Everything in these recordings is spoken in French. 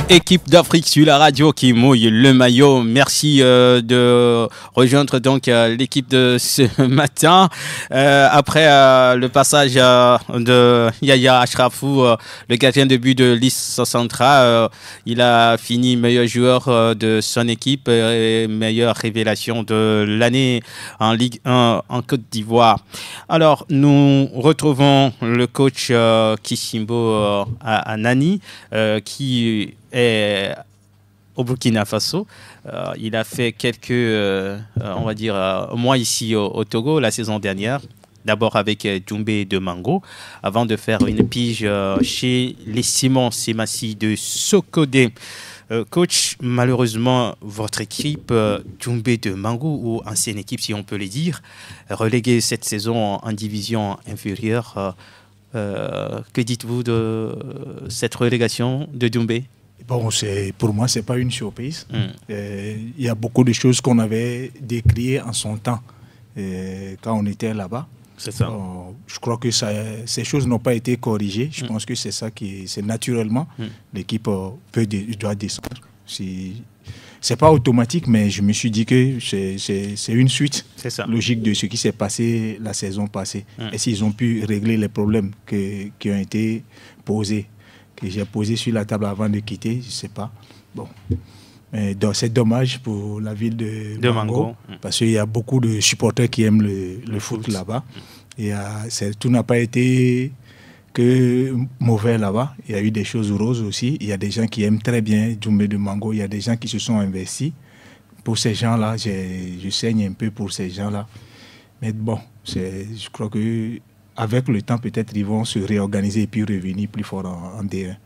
Équipe d'Afrique sur la radio qui mouille le maillot. Merci de rejoindre donc l'équipe de ce matin. Après le passage de Yaya Achrafou, le gardien de but de l'Is Central, il a fini meilleur joueur de son équipe et meilleure révélation de l'année en Ligue 1 en Côte d'Ivoire. Alors, nous retrouvons le coach Kishimbo Anani qui est au Burkina Faso. Il a fait quelques, on va dire, mois ici au Togo la saison dernière. D'abord avec Doumbé de Mango, avant de faire une pige chez les Simon Semassi de Sokodé. Coach, malheureusement, votre équipe, Doumbé de Mango, ou ancienne équipe si on peut le dire, reléguée cette saison en division inférieure. Que dites-vous de cette relégation de Doumbé? Bon, pour moi, ce n'est pas une surprise. Il y a beaucoup de choses qu'on avait décriées en son temps quand on était là-bas. C'est ça. Je crois que ces choses n'ont pas été corrigées. Je pense que c'est ça c'est naturellement. L'équipe doit descendre. C'est pas automatique, mais je me suis dit que c'est une suite logique de ce qui s'est passé la saison passée. Et s'ils ont pu régler les problèmes qui ont été posés, que j'ai posé sur la table avant de quitter, je ne sais pas. Bon. Donc c'est dommage pour la ville de Mango, parce qu'il y a beaucoup de supporters qui aiment le foot là-bas. Et tout n'a pas été que mauvais là-bas. Il y a eu des choses roses aussi. Il y a des gens qui aiment très bien Doumbé de Mango. Il y a des gens qui se sont investis. Pour ces gens-là, je saigne un peu pour ces gens-là. Mais bon, je crois que avec le temps, peut-être, ils vont se réorganiser et puis revenir plus fort en D1.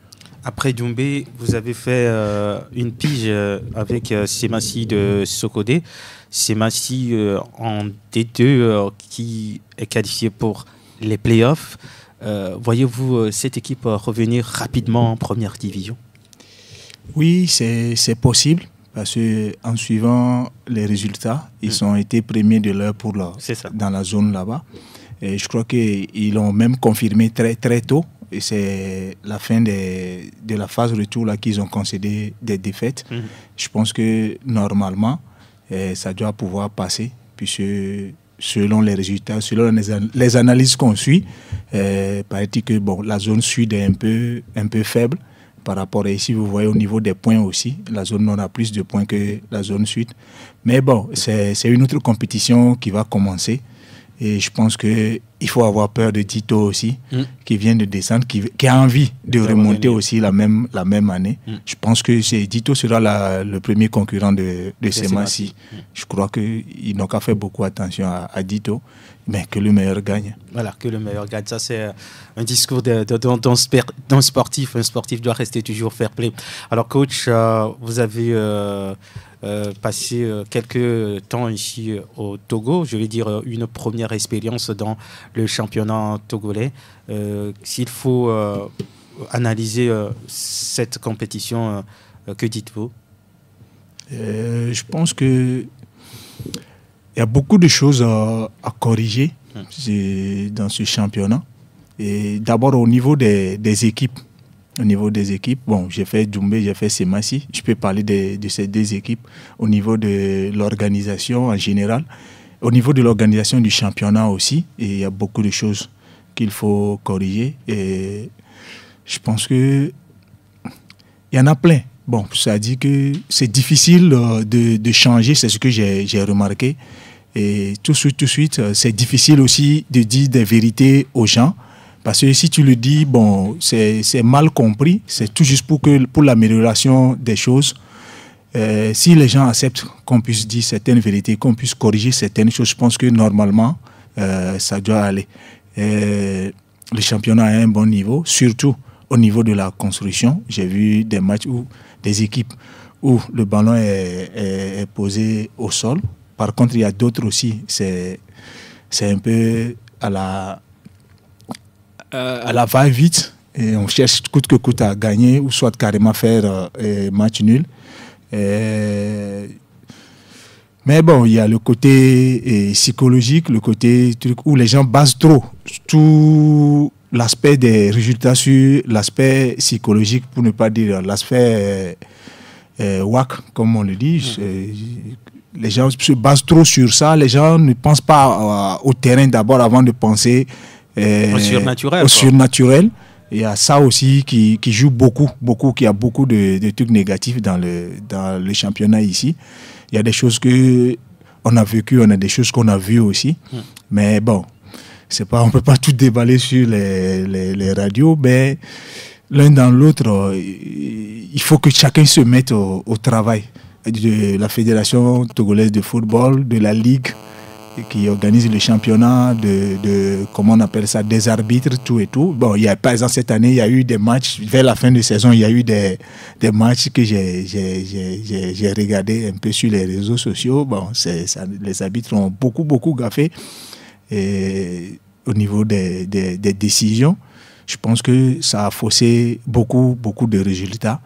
Après Doumbé, vous avez fait une pige avec Semassi de Sokodé. Semassi en D2 qui est qualifié pour les playoffs. Voyez-vous cette équipe revenir rapidement en première division? Oui, c'est possible. Parce qu'en suivant les résultats, ils ont été premiers de leur poule dans la zone là-bas. Et je crois qu'ils l'ont même confirmé très, très tôt. Et c'est la fin de la phase retour là qu'ils ont concédé des défaites. Je pense que normalement, ça doit pouvoir passer, puisque selon les résultats, selon les analyses qu'on suit, paraît-il que bon, la zone sud est un peu faible par rapport à ici. Vous voyez au niveau des points aussi, la zone nord a plus de points que la zone sud. Mais bon, c'est une autre compétition qui va commencer. Et je pense qu'il faut avoir peur de Dito aussi, qui vient de descendre, qui a envie de remonter aussi la même année. Je pense que Dito sera le premier concurrent de Semassi. Je crois qu'ils n'ont qu'à faire beaucoup attention à Dito, mais que le meilleur gagne. Voilà, que le meilleur gagne. Ça, c'est un discours d'un sportif. Un sportif doit rester toujours fair play. Alors, coach, vous avez passé quelques temps ici au Togo, je vais dire une première expérience dans le championnat togolais. S'il faut analyser cette compétition, que dites-vous? Je pense qu'il y a beaucoup de choses à corriger dans ce championnat. Et d'abord au niveau des équipes. Au niveau des équipes, bon, j'ai fait Doumbé, j'ai fait Semassi. Je peux parler de ces deux équipes. Au niveau de l'organisation en général, au niveau de l'organisation du championnat aussi, il y a beaucoup de choses qu'il faut corriger. Et je pense qu'il y en a plein. Bon, ça dit que c'est difficile de changer, c'est ce que j'ai remarqué. Et tout de suite, c'est difficile aussi de dire des vérités aux gens. Parce que si tu le dis, bon, c'est mal compris, c'est tout juste pour l'amélioration des choses. Si les gens acceptent qu'on puisse dire certaines vérités, qu'on puisse corriger certaines choses, je pense que normalement, ça doit aller. Le championnat a un bon niveau, surtout au niveau de la construction. J'ai vu des matchs des équipes où le ballon est posé au sol. Par contre, il y a d'autres aussi, c'est un peu à la va-vite, et on cherche coûte que coûte à gagner ou soit carrément faire match nul. Mais bon, il y a le côté psychologique, le côté truc où les gens basent trop tout l'aspect des résultats sur l'aspect psychologique, pour ne pas dire l'aspect WAC, comme on le dit. Les gens se basent trop sur ça. Les gens ne pensent pas au terrain d'abord avant de penser au surnaturel. Au surnaturel. Il y a ça aussi qui joue beaucoup, qui a beaucoup de trucs négatifs dans le championnat ici. Il y a des choses qu'on a vécues, on a des choses qu'on a vues aussi. Mais bon, on ne peut pas tout déballer sur les radios, mais l'un dans l'autre, il faut que chacun se mette au travail. De la Fédération togolaise de football, de la Ligue qui organise le championnat, comment on appelle ça, des arbitres, tout et tout. Bon, par exemple, cette année, il y a eu des matchs, vers la fin de saison, il y a eu des matchs que j'ai regardés un peu sur les réseaux sociaux. Bon, les arbitres ont beaucoup gaffé au niveau des décisions. Je pense que ça a faussé beaucoup de résultats.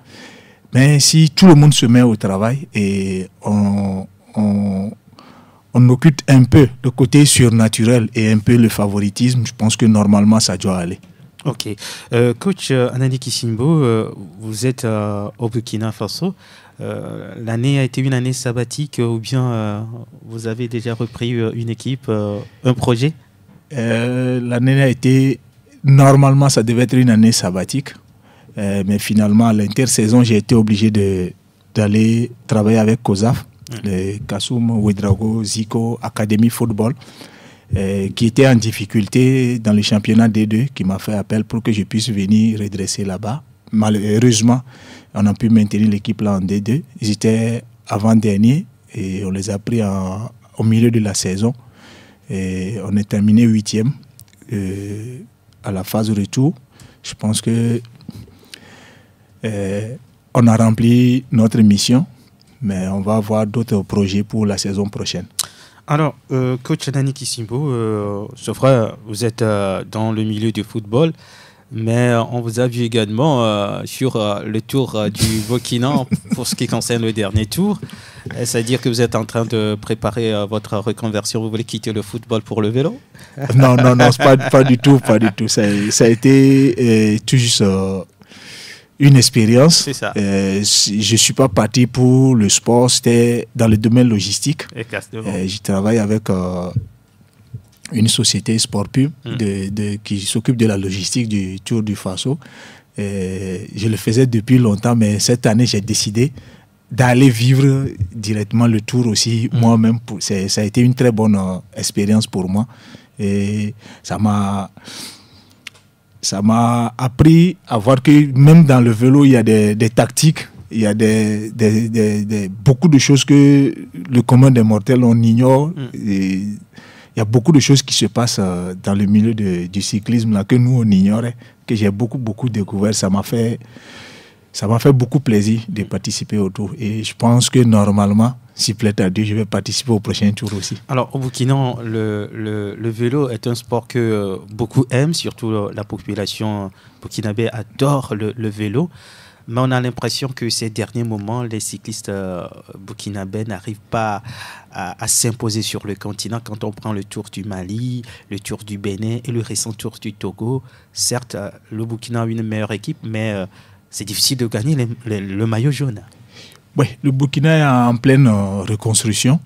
Mais si tout le monde se met au travail et on occulte un peu le côté surnaturel et un peu le favoritisme, je pense que normalement ça doit aller. Ok. Coach Anani Kissimbo, vous êtes au Burkina Faso. L'année a été une année sabbatique ou bien vous avez déjà repris une équipe, un projet? L'année a été... Normalement, ça devait être une année sabbatique. Mais finalement, à l'intersaison, j'ai été obligé d'aller travailler avec COSAF, le Kassoum, Ouedraogo, Zico, Académie Football, qui était en difficulté dans le championnat D2, qui m'a fait appel pour que je puisse venir redresser là-bas. Malheureusement, on a pu maintenir l'équipe là en D2. Ils étaient avant-dernier et on les a pris au milieu de la saison. Et on est terminé 8e à la phase retour. Je pense que on a rempli notre mission, mais on va avoir d'autres projets pour la saison prochaine. Alors, coach Anani Kissimbo, c'est vrai, vous êtes dans le milieu du football, mais on vous a vu également sur le tour du Burkina pour ce qui concerne le dernier tour. C'est-à-dire que vous êtes en train de préparer votre reconversion, vous voulez quitter le football pour le vélo? Non, pas du tout. Ça a été tout juste... une expérience. C'est ça. Je ne suis pas parti pour le sport, c'était dans le domaine logistique. Je travaille avec une société Sport Pub qui s'occupe de la logistique du Tour du Faso. Je le faisais depuis longtemps, mais cette année, j'ai décidé d'aller vivre directement le Tour aussi moi-même. Ça a été une très bonne expérience pour moi. Et ça m'a appris à voir que même dans le vélo, il y a des tactiques, il y a beaucoup de choses que le commun des mortels, on ignore. Et il y a beaucoup de choses qui se passent dans le milieu du cyclisme là, que nous, on ignorait, que j'ai beaucoup découvert. Ça m'a fait beaucoup plaisir de participer au Tour. Et je pense que normalement, s'il plaît à Dieu, je vais participer au prochain Tour aussi. Alors, au Burkina, le vélo est un sport que beaucoup aiment, surtout la population burkinabé adore le vélo. Mais on a l'impression que ces derniers moments, les cyclistes burkinabés n'arrivent pas à s'imposer sur le continent. Quand on prend le Tour du Mali, le Tour du Bénin et le récent Tour du Togo, certes, le Burkina a une meilleure équipe, mais c'est difficile de gagner le maillot jaune. Oui, le Burkina est en pleine reconstruction.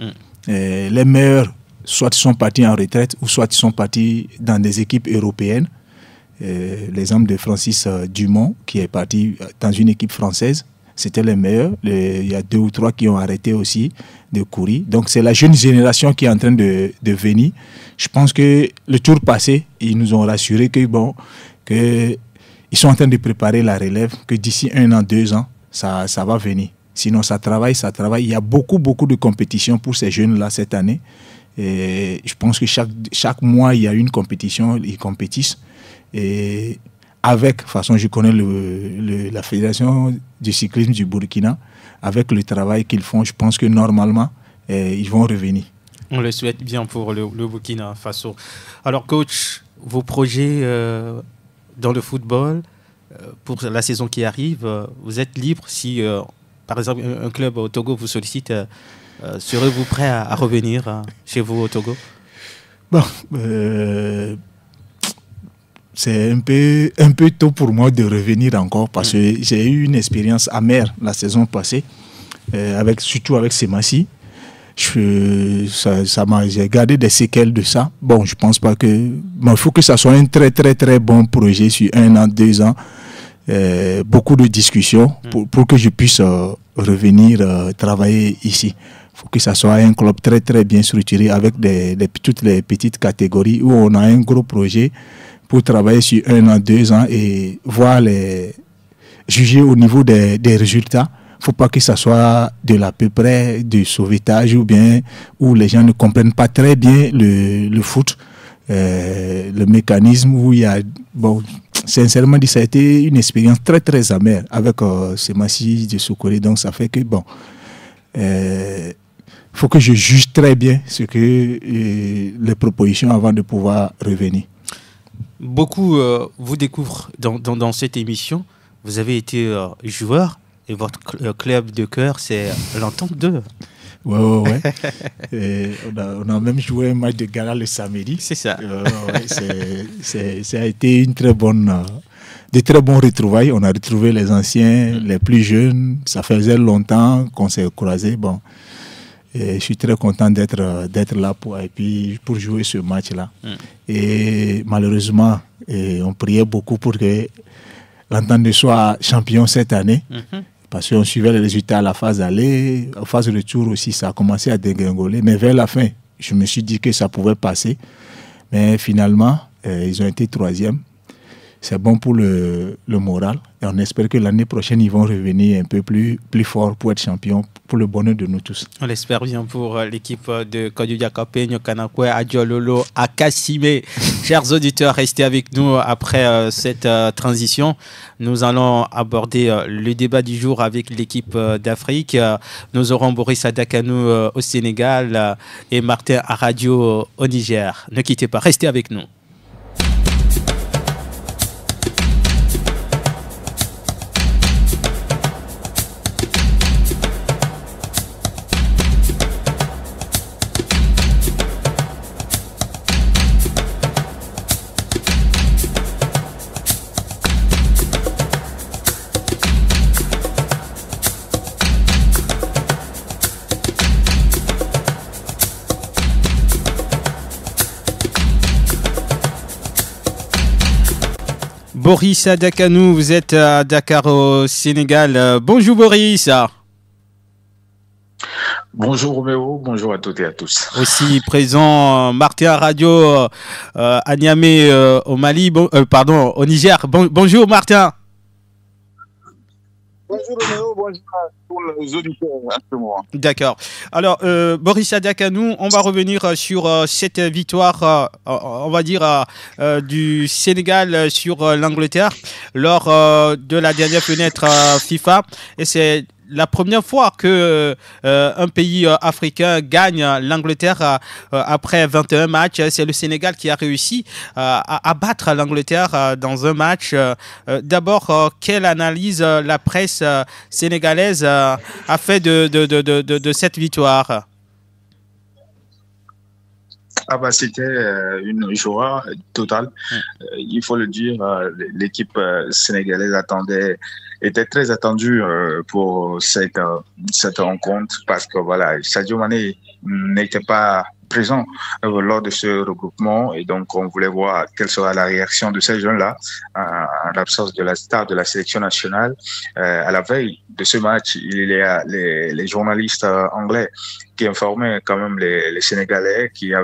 Les meilleurs, soit ils sont partis en retraite, ou soit ils sont partis dans des équipes européennes. L'exemple de Francis Dumont, qui est parti dans une équipe française, c'était les meilleurs. Il y a 2 ou 3 qui ont arrêté aussi de courir. Donc c'est la jeune génération qui est en train de venir. Je pense que le tour passé, ils nous ont rassuré que ils sont en train de préparer la relève, que d'ici 1 an, 2 ans, ça va venir. Sinon, ça travaille. Il y a beaucoup de compétitions pour ces jeunes-là cette année. Et je pense que chaque mois, il y a une compétition, ils compétissent. Et de toute façon, je connais la Fédération du cyclisme du Burkina. Avec le travail qu'ils font, je pense que normalement, ils vont revenir. On le souhaite bien pour le Burkina Faso. Alors, coach, vos projets dans le football, pour la saison qui arrive, vous êtes libre si, par exemple, un club au Togo vous sollicite, serez-vous prêt à revenir chez vous au Togo? Bon, c'est un peu tôt pour moi de revenir encore parce que j'ai eu une expérience amère la saison passée, surtout avec Semassi. J'ai gardé des séquelles de ça. Bon, je pense pas que... il faut que ça soit un très, très, très bon projet sur 1 an, 2 ans. Beaucoup de discussions pour que je puisse revenir travailler ici. Il faut que ça soit un club très, très bien structuré avec toutes les petites catégories où on a un gros projet pour travailler sur 1 an, 2 ans et juger au niveau des résultats. Il ne faut pas que ça soit de l'à peu près de sauvetage ou bien où les gens ne comprennent pas très bien le foot, le mécanisme où il y a... Bon, sincèrement dit, ça a été une expérience très très amère avec Semassi de Soukoré. Donc ça fait que, bon, faut que je juge très bien ce que les propositions avant de pouvoir revenir. Beaucoup vous découvrent dans cette émission. Vous avez été joueur et votre club de cœur, c'est l'Entente 2. Ouais. On a même joué un match de gala le samedi. C'est ça. Ça a été une très bonne, de très bons retrouvailles. On a retrouvé les anciens, les plus jeunes. Ça faisait longtemps qu'on s'est croisés. Bon, et je suis très content d'être là pour jouer ce match-là. Et malheureusement, on priait beaucoup pour que l'Entente soit champion cette année. Parce qu'on suivait les résultats à la phase aller, à la phase retour aussi, ça a commencé à dégringoler. Mais vers la fin, je me suis dit que ça pouvait passer. Mais finalement, ils ont été 3e. C'est bon pour le moral. Et on espère que l'année prochaine, ils vont revenir un peu plus fort pour être champions, pour le bonheur de nous tous. On l'espère bien pour l'équipe de Kodouya Kapenyo, Kanakwe, Adjololo, Akasime. Chers auditeurs, restez avec nous après cette transition. Nous allons aborder le débat du jour avec l'équipe d'Afrique. Nous aurons Boris Adakanou au Sénégal et Martin Aradio au Niger. Ne quittez pas, restez avec nous. Boris Adakanou, vous êtes à Dakar au Sénégal. Bonjour Boris. Bonjour Roméo, bonjour à toutes et à tous. Aussi présent Martin Radio à Niamey au Mali, au Niger. Bonjour Martin. Bonjour Roméo, bonjour à tous les auditeurs à ce moment. D'accord. Alors, Boris Adakanou, on va revenir sur cette victoire, on va dire, du Sénégal sur l'Angleterre lors de la dernière fenêtre FIFA. Et c'est la première fois que un pays africain gagne l'Angleterre après 21 matchs. C'est le Sénégal qui a réussi à battre l'Angleterre dans un match. D'abord, quelle analyse la presse sénégalaise a fait de cette victoire? C'était une joie totale. Il faut le dire, l'équipe sénégalaise était très attendue pour cette rencontre parce que voilà, Sadio Mané n'était pas présent lors de ce regroupement et donc on voulait voir quelle sera la réaction de ces jeunes-là en l'absence de la star de la sélection nationale. À la veille de ce match, il y a les journalistes anglais qui informaient quand même les Sénégalais qu'il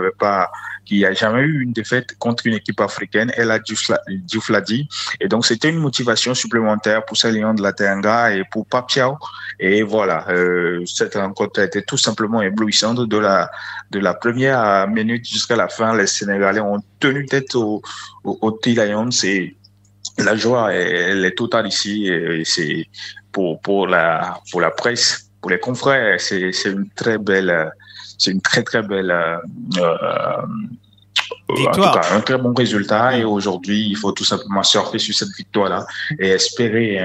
n'y a jamais eu une défaite contre une équipe africaine. Elle a Diouf l'a dit. Et donc, c'était une motivation supplémentaire pour ces Lions de la Teranga et pour Pape Thiaw. Et voilà, cette rencontre a été tout simplement éblouissante de la première minute jusqu'à la fin. Les Sénégalais ont tenu tête aux Lions. Et la joie, elle est totale ici. Et c'est pour la presse. Pour les confrères, c'est une très belle, très belle victoire. En tout cas, un très bon résultat. Et aujourd'hui, il faut tout simplement surfer sur cette victoire-là et espérer.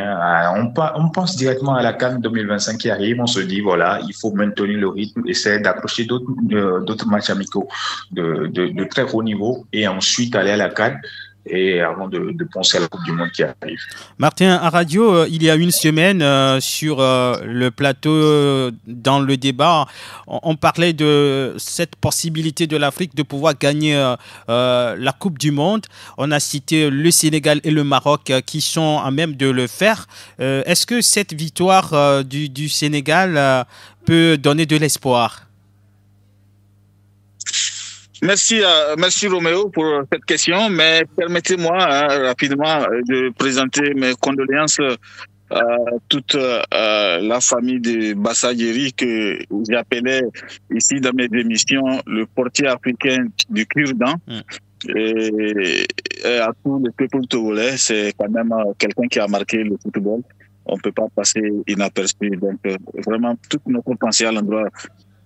On pense directement à la CAN 2025 qui arrive. On se dit, voilà, il faut maintenir le rythme, essayer d'accrocher d'autres matchs amicaux de très haut niveau et ensuite aller à la CAN. et avant de penser à la Coupe du Monde qui arrive. Martin, à radio, il y a une semaine, sur le plateau, dans le débat, on parlait de cette possibilité de l'Afrique de pouvoir gagner la Coupe du Monde. On a cité le Sénégal et le Maroc qui sont à même de le faire. Est-ce que cette victoire du Sénégal peut donner de l'espoir? Merci Roméo pour cette question, mais permettez-moi rapidement de présenter mes condoléances à toute la famille de Bassa Diéry, que j'appelais ici dans mes émissions le portier africain du cure-dent. Et à tout le peuple togolais, c'est quand même quelqu'un qui a marqué le football. On ne peut pas passer inaperçu. Donc vraiment, toutes nos pensées à l'endroit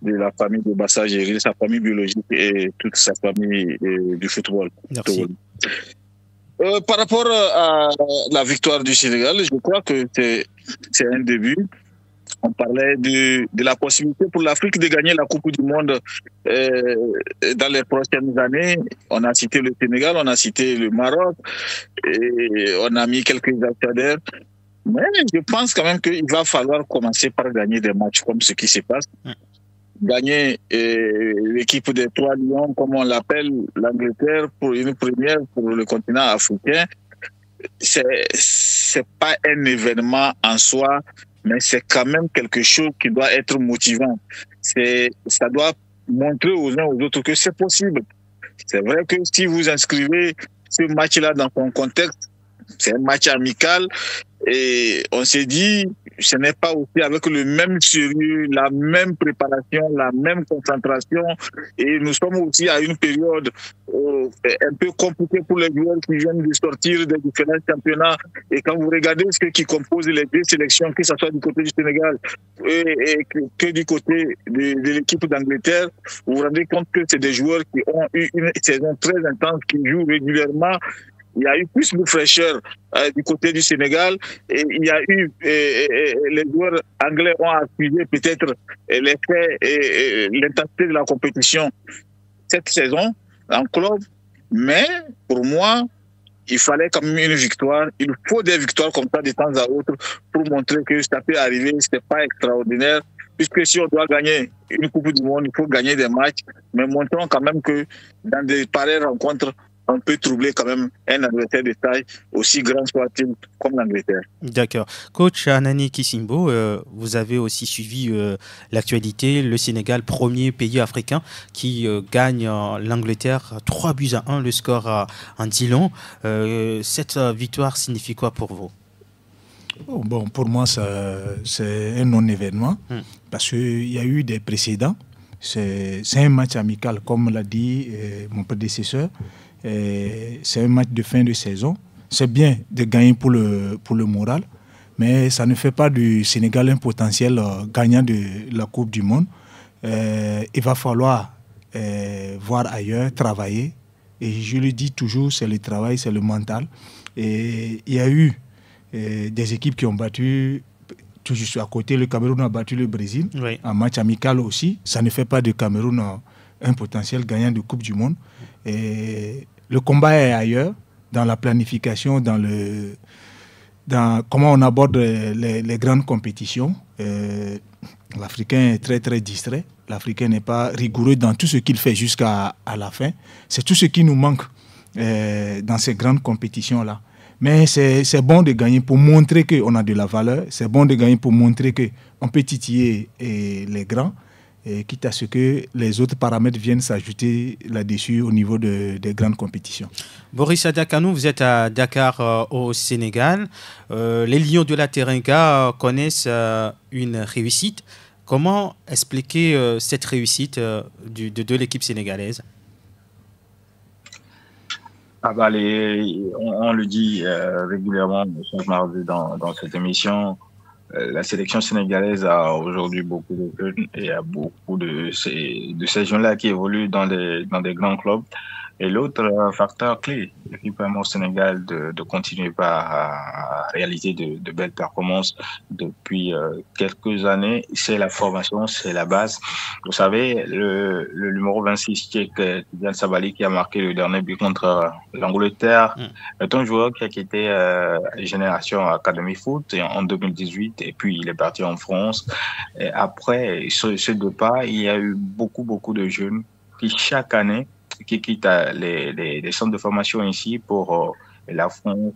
de la famille de Bassa Diéry, sa famille biologique et toute sa famille du football. Merci. Par rapport à la victoire du Sénégal, je crois que c'est un début. On parlait de la possibilité pour l'Afrique de gagner la Coupe du Monde dans les prochaines années. On a cité le Sénégal, on a cité le Maroc, et on a mis quelques actionnaires. Mais je pense quand même qu'il va falloir commencer par gagner des matchs comme ce qui se passe. Gagner l'équipe des Trois Lions, comme on l'appelle, l'Angleterre, pour une première pour le continent africain, c'est pas un événement en soi, mais c'est quand même quelque chose qui doit être motivant. Ça doit montrer aux uns aux autres que c'est possible. C'est vrai que si vous inscrivez ce match-là dans son contexte, c'est un match amical, et on s'est dit, ce n'est pas aussi avec le même sérieux, la même préparation, la même concentration. Et nous sommes aussi à une période un peu compliquée pour les joueurs qui viennent de sortir des différents championnats. Et quand vous regardez ce qui compose les deux sélections, que ce soit du côté du Sénégal et que du côté de l'équipe d'Angleterre, vous vous rendez compte que c'est des joueurs qui ont eu une saison très intense, qui jouent régulièrement. Il y a eu plus de fraîcheur du côté du Sénégal, et il y a eu les joueurs anglais ont accusé peut-être l'effet et l'intensité de la compétition cette saison en club, mais pour moi il fallait quand même une victoire. Il faut des victoires comme ça de temps à autre pour montrer que ça peut arriver. C'est pas extraordinaire, puisque si on doit gagner une Coupe du Monde, il faut gagner des matchs, mais montrons quand même que dans des pareilles rencontres, on peut troubler quand même un adversaire de taille, aussi grand soit-il, comme l'Angleterre. D'accord. Coach Anani Kissimbo, vous avez aussi suivi l'actualité. Le Sénégal, premier pays africain qui gagne l'Angleterre 3-1, le score en 10 long. Cette victoire signifie quoi pour vous? Bon, pour moi, c'est un non-événement parce qu'il y a eu des précédents. C'est un match amical, comme l'a dit mon prédécesseur. C'est un match de fin de saison. C'est bien de gagner pour le moral, mais ça ne fait pas du Sénégal un potentiel gagnant de la Coupe du Monde. Il va falloir voir ailleurs, travailler. Et je le dis toujours, c'est le travail, c'est le mental. Et il y a eu des équipes qui ont battu, tout juste à côté, le Cameroun a battu le Brésil, oui, en match amical aussi. Ça ne fait pas de Cameroun un potentiel gagnant de Coupe du Monde. Et le combat est ailleurs, dans la planification, dans comment on aborde les grandes compétitions. L'Africain est très très distrait. L'Africain n'est pas rigoureux dans tout ce qu'il fait jusqu'à la fin. C'est tout ce qui nous manque dans ces grandes compétitions-là. Mais c'est bon de gagner pour montrer qu'on a de la valeur. C'est bon de gagner pour montrer qu'on peut titiller les grands, et quitte à ce que les autres paramètres viennent s'ajouter là-dessus au niveau des grandes compétitions. Boris Adakanou, vous êtes à Dakar au Sénégal. Les Lions de la Teranga connaissent une réussite. Comment expliquer cette réussite de l'équipe sénégalaise? On le dit régulièrement chaque mardi dans cette émission. La sélection sénégalaise a aujourd'hui beaucoup de jeunes, et il y a beaucoup de ces jeunes-là qui évoluent dans des grands clubs. Et l'autre facteur clé qui permet au Sénégal de continuer à réaliser de belles performances depuis quelques années, c'est la formation, c'est la base. Vous savez, le numéro 26, Tidiane Sabaly, qui a marqué le dernier but contre l'Angleterre, est un joueur qui a quitté Génération Academy Foot en 2018 et puis il est parti en France. Et après ce départ, il y a eu beaucoup de jeunes qui chaque année qui quittent les centres de formation ici pour la France.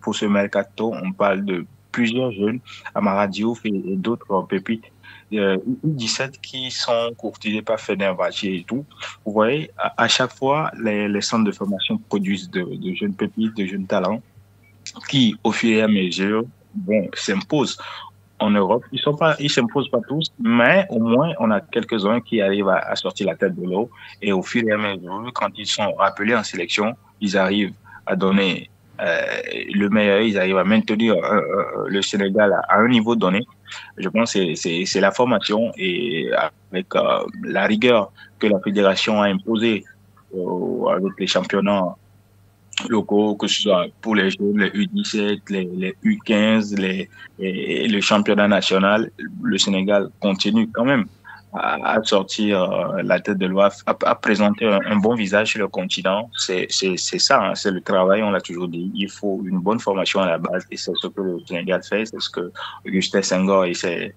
Pour ce mercato, on parle de plusieurs jeunes, Amara Diouf et d'autres pépites, U17 qui sont courtisés par Fenerbahçe et tout. Vous voyez, à chaque fois, les centres de formation produisent de jeunes pépites, de jeunes talents qui, au fur et à mesure, s'imposent en Europe. Ils s'imposent pas tous, mais au moins, on a quelques-uns qui arrivent à sortir la tête de l'eau. Et au fur et à mesure, quand ils sont rappelés en sélection, ils arrivent à donner le meilleur, ils arrivent à maintenir le Sénégal à un niveau donné. Je pense que c'est la formation et avec la rigueur que la fédération a imposée avec les championnats locaux, que ce soit pour les jeunes, les U17, les U15, le championnat national, le Sénégal continue quand même à sortir la tête de l'eau, à présenter un bon visage sur le continent. C'est ça, hein, c'est le travail, on l'a toujours dit. Il faut une bonne formation à la base et c'est ce que le Sénégal fait, c'est ce que Augustin Senghor et ses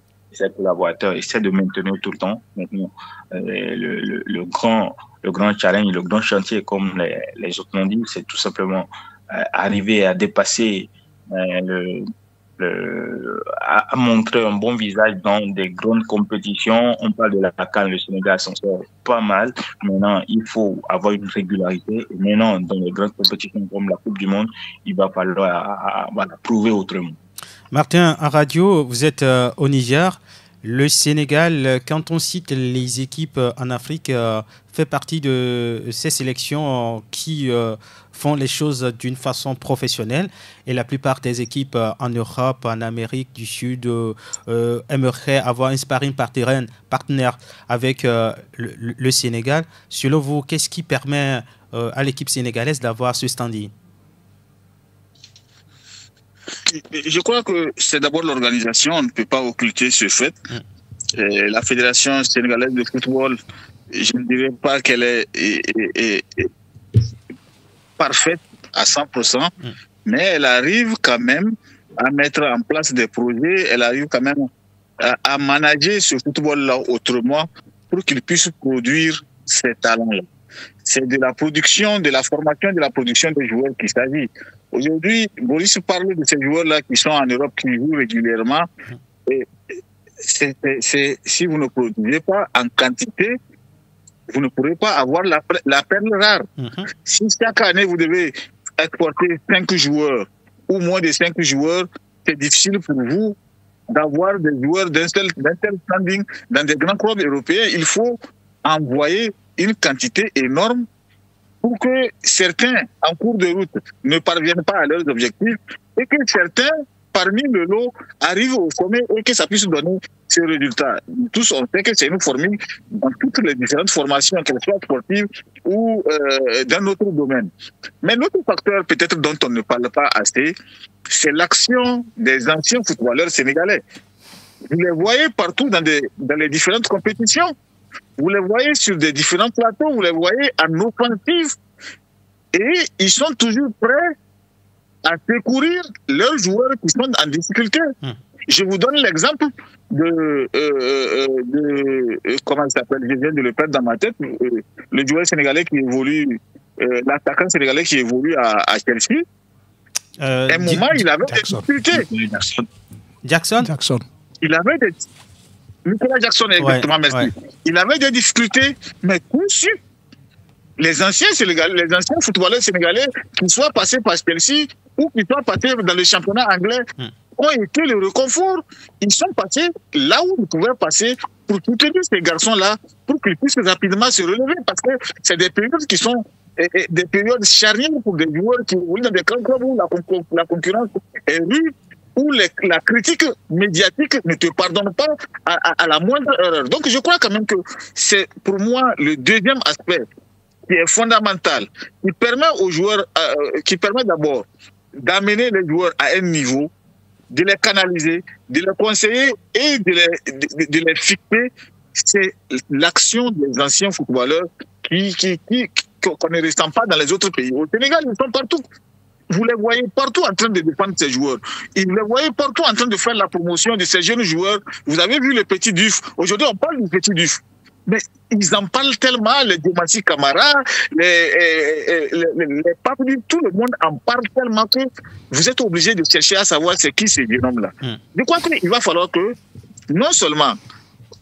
collaborateurs essaient de maintenir tout le temps. Maintenant, le grand challenge, le grand chantier, comme les autres l'ont dit, c'est tout simplement arriver à dépasser à montrer un bon visage dans des grandes compétitions. On parle de la CAN, le Sénégal s'en sort pas mal. Maintenant, il faut avoir une régularité. Et maintenant, dans les grandes compétitions comme la Coupe du Monde, il va falloir prouver autrement. Martin, à radio, vous êtes au Niger. Le Sénégal, quand on cite les équipes en Afrique, fait partie de ces sélections qui font les choses d'une façon professionnelle. Et la plupart des équipes en Europe, en Amérique du Sud, aimeraient avoir un sparring partenaire avec le Sénégal. Selon vous, qu'est-ce qui permet à l'équipe sénégalaise d'avoir ce standing? Je crois que c'est d'abord l'organisation, on ne peut pas occulter ce fait. Et la Fédération sénégalaise de football, je ne dirais pas qu'elle est parfaite à 100%, mais elle arrive quand même à mettre en place des projets, elle arrive quand même à manager ce football-là autrement pour qu'il puisse produire ces talents-là. C'est de la production, de la formation, de la production des joueurs qu'il s'agit. Aujourd'hui, Boris parle de ces joueurs-là qui sont en Europe, qui jouent régulièrement. Et si vous ne produisez pas en quantité, vous ne pourrez pas avoir la perle rare. Si chaque année, vous devez exporter 5 joueurs ou moins de 5 joueurs, c'est difficile pour vous d'avoir des joueurs d'un tel standing dans des grands clubs européens. Il faut envoyer une quantité énorme pour que certains, en cours de route, ne parviennent pas à leurs objectifs et que certains, parmi le lot, arrivent au sommet et que ça puisse donner ces résultats. Tous, on sait que c'est une formule dans toutes les différentes formations, qu'elles soient sportives ou dans notre domaine. Mais l'autre facteur, peut-être dont on ne parle pas assez, c'est l'action des anciens footballeurs sénégalais. Vous les voyez partout dans les différentes compétitions. Vous les voyez sur des différents plateaux, vous les voyez en offensive et ils sont toujours prêts à secourir leurs joueurs qui sont en difficulté. Je vous donne l'exemple de comment il s'appelle, je viens de le perdre dans ma tête, le joueur sénégalais qui évolue, l'attaquant sénégalais qui évolue à Chelsea. À un moment, il avait des difficultés. Jackson. Il avait des... Nicolas Jackson, exactement, merci. Ouais. Il avait des difficultés, mais conçues. Les anciens footballeurs sénégalais, qu'ils soient passés par Chelsea ou qu'ils soient passés dans le championnat anglais, ont été le réconfort. Ils sont passés là où ils pouvaient passer pour soutenir ces garçons-là, pour qu'ils puissent rapidement se relever, parce que c'est des périodes qui sont des périodes charnières pour des joueurs qui évoluent dans des grands clubs où la concurrence est rude, où la critique médiatique ne te pardonne pas à la moindre erreur. Donc je crois quand même que c'est pour moi le deuxième aspect qui est fondamental, qui permet aux joueurs, qui permet d'abord d'amener les joueurs à un niveau, de les canaliser, de les conseiller et de les fixer, c'est l'action des anciens footballeurs qu'on ne ressent pas dans les autres pays. Au Sénégal, ils sont partout. Vous les voyez partout en train de défendre ces joueurs. Ils les voyez partout en train de faire la promotion de ces jeunes joueurs. Vous avez vu le petit Duf. Aujourd'hui, on parle du petit Duf. Mais ils en parlent tellement, les Diomansy Kamara, les papes, tout le monde en parle tellement que vous êtes obligé de chercher à savoir c'est qui ces jeunes hommes-là. Je crois qu'il va falloir que, non seulement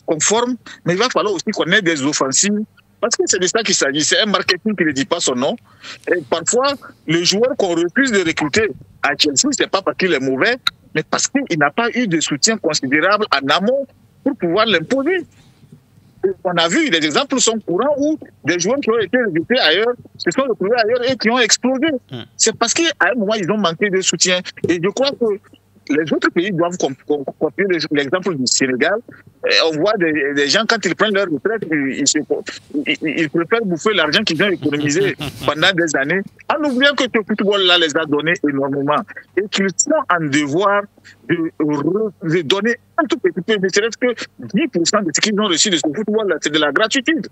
qu'on forme, mais il va falloir aussi qu'on ait des offensives. Parce que c'est de ça qu'il s'agit. C'est un marketing qui ne dit pas son nom. Et parfois, le joueur qu'on refuse de recruter à Chelsea, ce n'est pas parce qu'il est mauvais, mais parce qu'il n'a pas eu de soutien considérable en amont pour pouvoir l'imposer. On a vu, les exemples sont courants où des joueurs qui ont été recrutés ailleurs se sont retrouvés ailleurs et qui ont explosé. C'est parce qu'à un moment, ils ont manqué de soutien. Et je crois que les autres pays doivent copier l'exemple du Sénégal. On voit des gens, quand ils prennent leur retraite, ils préfèrent bouffer l'argent qu'ils ont économisé pendant des années, en oubliant que ce football-là les a donné énormément. Et qu'ils sont en devoir de donner un tout petit peu, ne serait-ce que 10% de ce qu'ils ont reçu de ce football-là. C'est de la gratitude.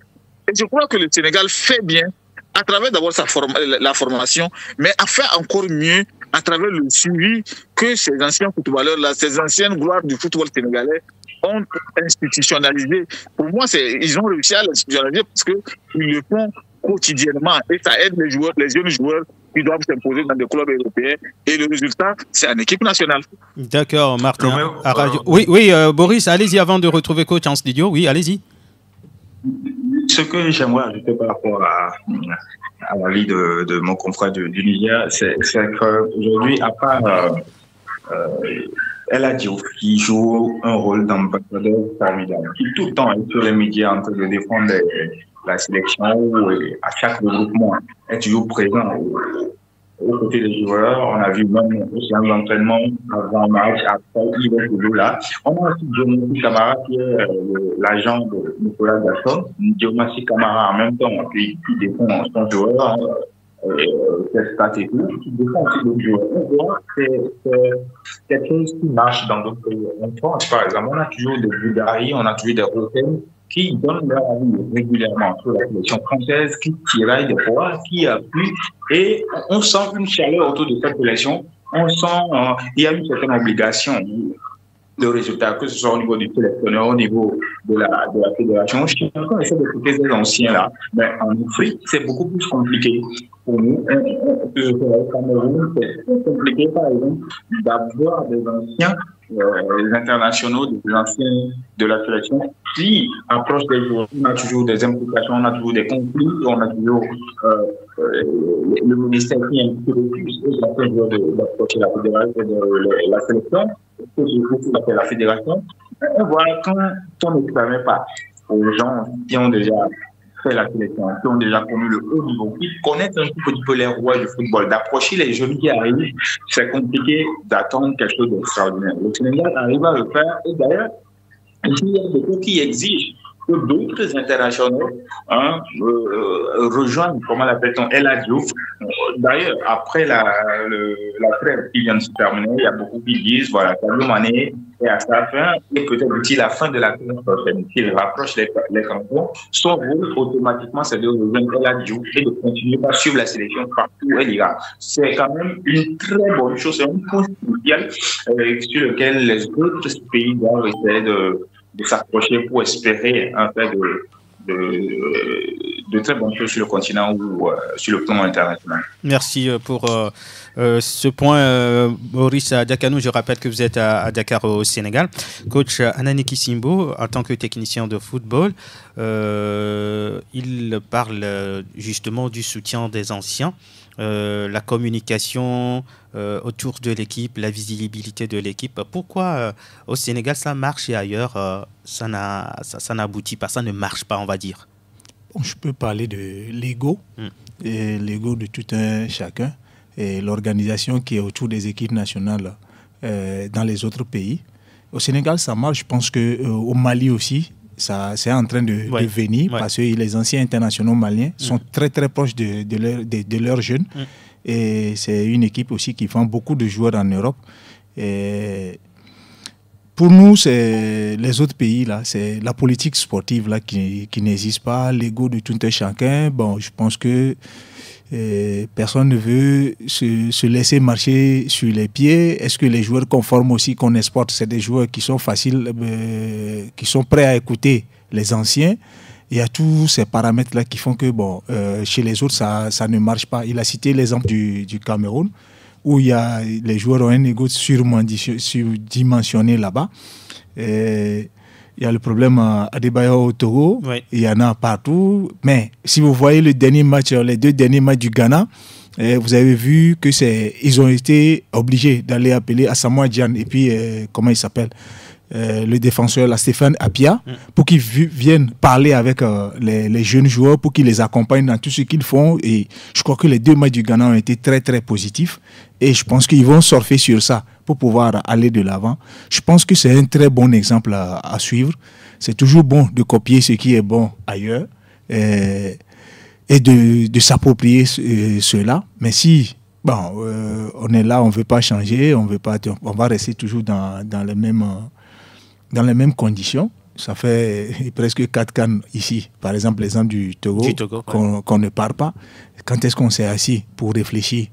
Et je crois que le Sénégal fait bien, à travers d'abord la formation, mais à faire encore mieux à travers le suivi que ces anciens footballeurs-là, ces anciennes gloires du football sénégalais ont institutionnalisé. Pour moi, ils ont réussi à l'institutionnaliser parce qu'ils le font quotidiennement et ça aide les joueurs, les jeunes joueurs qui doivent s'imposer dans des clubs européens et le résultat, c'est en équipe nationale. D'accord, Martin. Oui, Boris, allez-y avant de retrouver coach en studio. Oui, allez-y. Ce que j'aimerais ajouter par rapport à l'avis de mon confrère du Niger, c'est qu'aujourd'hui, à part El Hadji Diouf, qui joue un rôle d'ambassadeur formidable, qui tout le temps est sur les médias en train de défendre la sélection, à chaque regroupement, est toujours présent aux côtés des joueurs. On a vu même au sein de l'entraînement, avant le match, après, il est toujours là. On a aussi Diomansy Kamara, qui est l'agent de Nicolas Jackson. Diomansy Kamara, en même temps, qui défend son joueur, ses stats et tout, qui défend aussi d'autres joueurs. On voit que c'est quelque chose qui marche dans d'autres pays. En France, par exemple, on a toujours des Bulgaries, on a toujours des Européens qui donnent leur avis régulièrement sur la sélection française, qui tiraillent des fois, qui appuient, et on sent une chaleur autour de cette sélection. On sent il y a une certaine obligation de résultats, que ce soit au niveau du sélectionneur, au niveau de la fédération. Chacun essaie d'écouter ces anciens-là, mais en Afrique, c'est beaucoup plus compliqué. Pour nous, au Cameroun, c'est plus compliqué, par exemple, d'avoir des anciens les internationaux, des anciens de la sélection, qui approchent les joueurs. On a toujours des implications, on a toujours des conflits, on a toujours le ministère qui est un peu plus d'approcher la fédération, la sélection, que la fédération. On voit quand on ne permet pas aux gens qui ont déjà fait la sélection, qui ont déjà connu le haut niveau, qui connaissent un tout petit peu les rois du football, d'approcher les jeunes qui arrivent, c'est compliqué d'attendre quelque chose d'extraordinaire. Le Sénégal arrive à le faire, et d'ailleurs, il y a des choses qui exigent que d'autres internationaux rejoignent, comment l'appelle-t-on, El Hadji Diouf. D'ailleurs, après la trêve qui vient de se terminer, il y a beaucoup qui disent, voilà, Sadio Mané est à sa fin, et peut-être d'ici la fin de la saison prochaine, s'il rapproche les cantons, son rôle, automatiquement, c'est de rejoindre El Hadji Diouf et de continuer à suivre la sélection partout où elle ira. C'est quand même une très bonne chose, c'est un point crucial sur lequel les autres pays doivent essayer de s'approcher pour espérer en fait de très bonnes choses sur le continent ou sur le plan international. Merci pour ce point, Maurice Diakano. Je rappelle que vous êtes à Dakar au Sénégal. Coach Anani Kissimbo, en tant que technicien de football, il parle justement du soutien des anciens. La communication autour de l'équipe, la visibilité de l'équipe. Pourquoi au Sénégal ça marche et ailleurs ça n'aboutit pas, ça ne marche pas, on va dire? Bon, je peux parler de l'ego, et l'ego de tout un chacun et l'organisation qui est autour des équipes nationales dans les autres pays. Au Sénégal, ça marche. Je pense qu'au Mali aussi, c'est en train de venir parce que les anciens internationaux maliens sont très très proches de leurs jeunes. Et c'est une équipe aussi qui vend beaucoup de joueurs en Europe. Et pour nous, c'est les autres pays, là, c'est la politique sportive là, qui n'existe pas, l'ego de tout un chacun. Bon, je pense que personne ne veut se laisser marcher sur les pieds. Est-ce que les joueurs conformes aussi qu'on exporte, c'est des joueurs qui sont faciles, qui sont prêts à écouter les anciens? Il y a tous ces paramètres-là qui font que chez les autres, ça ne marche pas. Il a cité l'exemple du Cameroun, où les joueurs ont un ego surdimensionné là-bas. Il y a le problème à Adebayor au Togo, il y en a partout. Mais si vous voyez les deux derniers matchs du Ghana, vous avez vu qu'ils ont été obligés d'aller appeler Asamoah Gyan et puis, comment il s'appelle, le défenseur, Stéphane Appiah, pour qu'ils viennent parler avec les jeunes joueurs, pour qu'ils les accompagnent dans tout ce qu'ils font. Et je crois que les 2 matchs du Ghana ont été très, très positifs. Et je pense qu'ils vont surfer sur ça pour pouvoir aller de l'avant. Je pense que c'est un très bon exemple à suivre. C'est toujours bon de copier ce qui est bon ailleurs et de s'approprier cela. Mais si on est là, on ne veut pas changer, on va rester toujours dans les mêmes conditions. Ça fait presque 4 CAN ici. Par exemple, l'exemple du Togo qu'on ne part pas. Quand est-ce qu'on s'est assis pour réfléchir?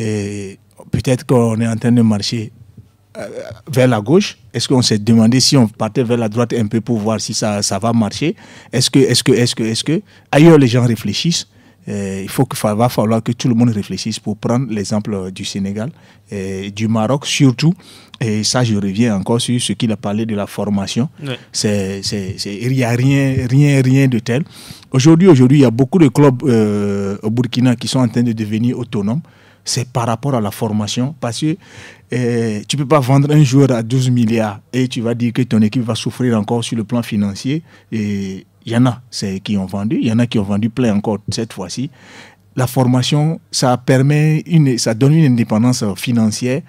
Et peut-être qu'on est en train de marcher vers la gauche. Est-ce qu'on s'est demandé si on partait vers la droite un peu pour voir si ça va marcher? Est-ce que ailleurs les gens réfléchissent? Il va falloir que tout le monde réfléchisse pour prendre l'exemple du Sénégal et du Maroc surtout. Et ça, je reviens encore sur ce qu'il a parlé de la formation. Il n'y a rien de tel. Aujourd'hui, il y a beaucoup de clubs au Burkina qui sont en train de devenir autonomes. C'est par rapport à la formation. Parce que tu ne peux pas vendre un joueur à 12 milliards et tu vas dire que ton équipe va souffrir encore sur le plan financier. Et il y en a qui ont vendu. Il y en a qui ont vendu plein encore cette fois-ci. La formation, ça donne une indépendance financière,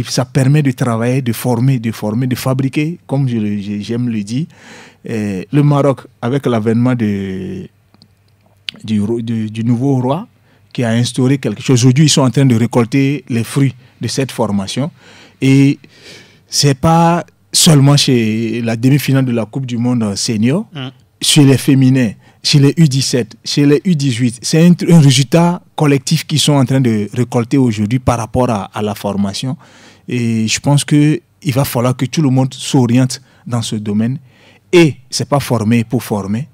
ça permet de travailler, de former, de fabriquer, comme j'aime le dire. Le Maroc, avec l'avènement du nouveau roi, qui a instauré quelque chose. Aujourd'hui, ils sont en train de récolter les fruits de cette formation. Et ce n'est pas seulement chez la demi-finale de la Coupe du Monde senior, chez les féminins, chez les U17, chez les U18. C'est un résultat collectif qu'ils sont en train de récolter aujourd'hui par rapport à la formation. Et je pense qu'il va falloir que tout le monde s'oriente dans ce domaine. Et ce n'est pas former pour former.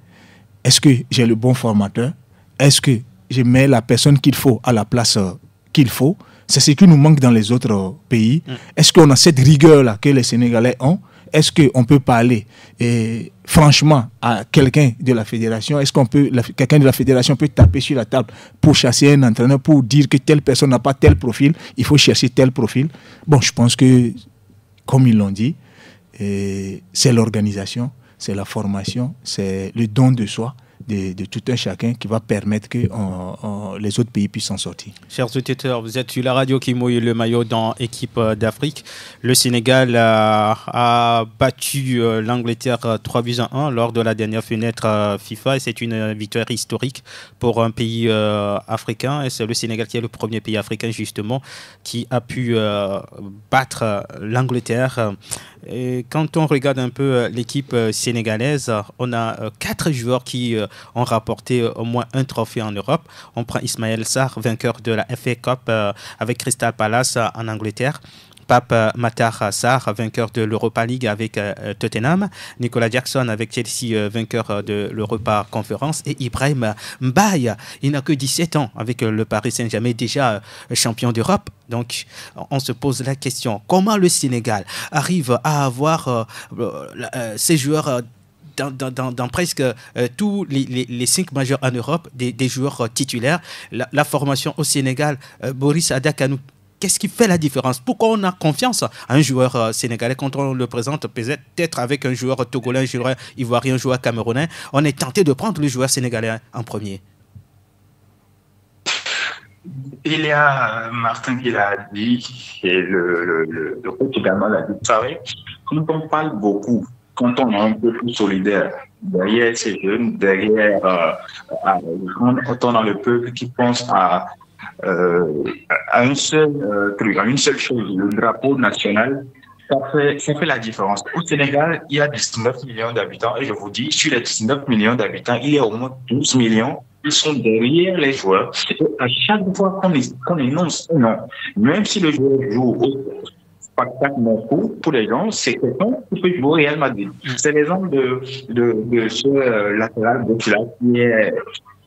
Est-ce que j'ai le bon formateur? Est-ce que je mets la personne qu'il faut à la place qu'il faut? C'est ce qui nous manque dans les autres pays. Est-ce qu'on a cette rigueur-là que les Sénégalais ont? Est-ce qu'on peut parler franchement à quelqu'un de la fédération? Est-ce quelqu'un de la fédération peut taper sur la table pour chasser un entraîneur, pour dire que telle personne n'a pas tel profil, il faut chercher tel profil? Bon, je pense que, comme ils l'ont dit, c'est l'organisation, c'est la formation, c'est le don de soi de tout un chacun qui va permettre que les autres pays puissent s'en sortir. Chers auditeurs, vous êtes sur la radio qui mouille le maillot dans l'équipe d'Afrique. Le Sénégal a battu l'Angleterre 3-1 lors de la dernière fenêtre FIFA et c'est une victoire historique pour un pays africain. Et c'est le Sénégal qui est le premier pays africain justement qui a pu battre l'Angleterre. Et quand on regarde un peu l'équipe sénégalaise, on a 4 joueurs qui ont rapporté au moins un trophée en Europe. On prend Ismaël Sarr, vainqueur de la FA Cup avec Crystal Palace en Angleterre. Pape Matar Sarr, vainqueur de l'Europa League avec Tottenham. Nicolas Jackson avec Chelsea, vainqueur de l'Europa Conference. Et Ibrahim Mbaye, il n'a que 17 ans avec le Paris Saint-Germain, déjà champion d'Europe. Donc, on se pose la question, comment le Sénégal arrive à avoir ces joueurs dans presque tous les 5 majeurs en Europe, des joueurs titulaires. La formation au Sénégal, Boris Adakanou, qu'est-ce qui fait la différence? Pourquoi on a confiance à un joueur sénégalais quand on le présente peut-être avec un joueur togolais, un joueur ivoirien, un joueur camerounais? On est tenté de prendre le joueur sénégalais en premier. Il y a Martin qui l'a dit, et le coach également l'a dit. Vous savez, quand on parle beaucoup quand on est un peu plus solidaire derrière ces jeunes, derrière quand on a le peuple qui pense à un seul truc, à une seule chose, le drapeau national, ça fait la différence. Au Sénégal, il y a 19 millions d'habitants et je vous dis, sur les 19 millions d'habitants, il y a au moins 12 millions qui sont derrière les joueurs. Et à chaque fois qu'on énonce un nom, même si le joueur joue au spectacle pour les gens, c'est quelqu'un qui peut jouer au Real Madrid. C'est l'exemple de ce latéral gauche-là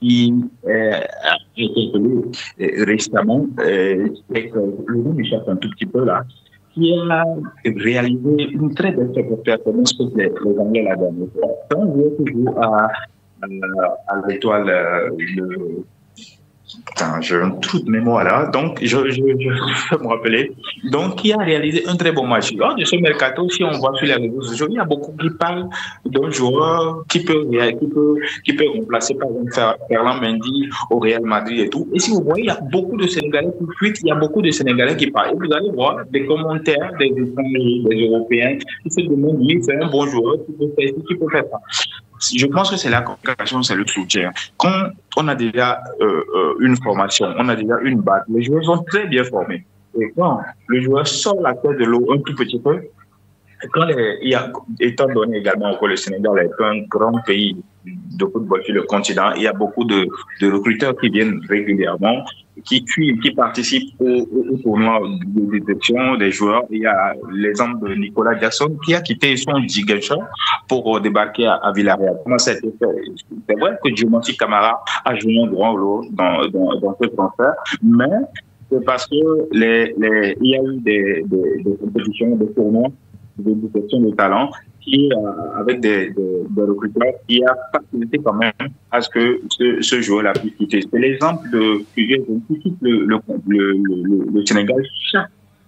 qui a été récemment, et que le nom m'échappe un tout petit peu là, qui a réalisé une très belle performance pour les Anglais la dernière fois. Quand on joue à l'étoile, j'ai un trou de mémoire là, donc je vais me rappeler. Donc, qui a réalisé un très bon match. Lors de ce mercato, si on voit sur les réseaux sociaux, il y a beaucoup qui parlent d'un joueur qui peut remplacer par exemple Ferland Mendy au Real Madrid et tout. Et si vous voyez, il y a beaucoup de Sénégalais qui tweetent, il y a beaucoup de Sénégalais qui parlent. Et vous allez voir des commentaires des Européens qui se demandent, lui, c'est un bon joueur, qui peut faire ça. Je pense que c'est la communication, c'est le soutien. Quand on a déjà une formation, on a déjà une base, les joueurs sont très bien formés. Et quand le joueur sort la tête de l'eau un tout petit peu, étant donné également que le Sénégal est un grand pays de football sur le continent, il y a beaucoup de recruteurs qui viennent régulièrement, qui participent au tournoi de détection des joueurs. Il y a l'exemple de Nicolas Jackson qui a quitté son Ziguinchor pour débarquer à Villarreal. C'est vrai que Diomansi Camara a joué un grand rôle dans ce transfert, mais c'est parce que il y a eu des compétitions, des tournois de détection de talent qui, avec des recruteurs, qui a facilité quand même à ce que ce joueur-là puisse quitter. C'est l'exemple de plusieurs jeunes qui quittent le Sénégal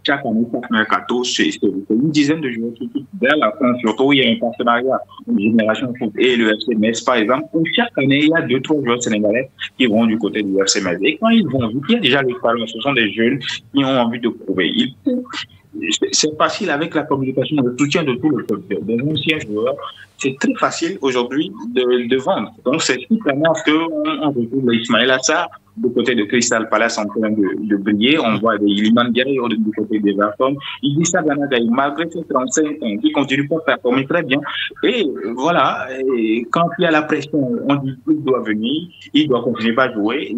chaque année, chaque mercato, c'est une dizaine de joueurs qui quittent vers la fin, surtout il y a un partenariat, une génération foot et le FC Metz, par exemple, où chaque année, il y a 2-3 joueurs sénégalais qui vont du côté du FC Metz. Et quand ils vont, il y a déjà le talent, ce sont des jeunes qui ont envie de prouver. C'est facile avec la communication, le soutien de tout le peuple. Des anciens joueurs, c'est très facile aujourd'hui de vendre. Donc, c'est ce qui permet qu'on retrouve Ismaël Assar du côté de Crystal Palace en train de briller. On voit des Iliman Diaye du côté d'Everton. Idrissa Gana Gueye, malgré ses 35 ans, qui continue pas à performer très bien. Et voilà, et quand il y a la pression, on dit qu'il doit venir, il doit continuer à jouer.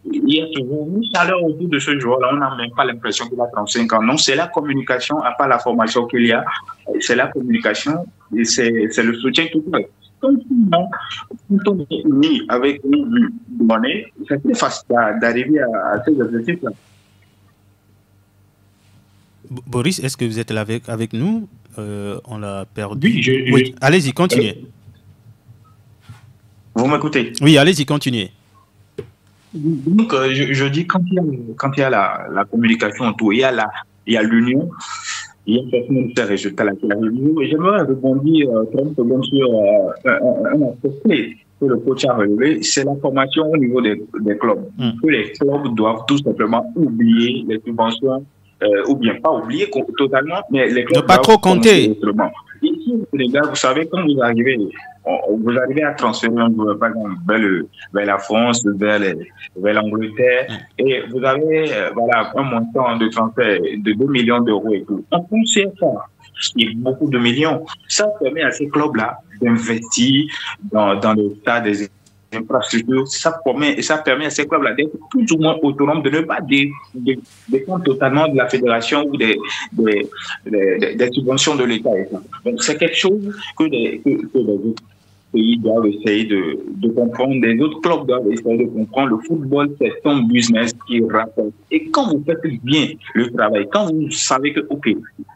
Il y a toujours une chaleur autour de ce joueur-là. On n'a même pas l'impression qu'il a 35 ans. Non, c'est la communication, à part la formation qu'il y a. C'est la communication et c'est le soutien tout le monde. Quand on est unis avec une monnaie, c'est très facile d'arriver à ces objectifs-là. Boris, est-ce que vous êtes là avec nous? On l'a perdu. Oui, allez-y, continuez. Vous m'écoutez? Oui, allez-y, continuez. Donc, je dis, quand il y a la communication autour, il y a l'union, il y a forcément des résultats là qui arrivent. Et j'aimerais rebondir 30 secondes sur un aspect clé que le coach a relevé, c'est la formation au niveau des clubs. Que les clubs doivent tout simplement oublier les subventions, ou bien pas oublier totalement, mais les clubs ne pas trop compter. Ici, les gars, vous savez, quand vous arrivez à transférer un joueur, par exemple, vers la France, vers l'Angleterre, et vous avez un montant de transfert de 2 millions d'euros et tout. On considère ça. Il y a beaucoup de millions. Ça permet à ces clubs-là d'investir dans le tas des infrastructures. Ça permet à ces clubs-là d'être plus ou moins autonomes, de ne pas dépendre totalement de la fédération ou des subventions de l'État. Donc, c'est quelque chose que les autres pays doivent essayer de comprendre. Les autres clubs doivent essayer de comprendre. Le football, c'est un business qui rapporte. Et quand vous faites bien le travail, quand vous savez que, OK,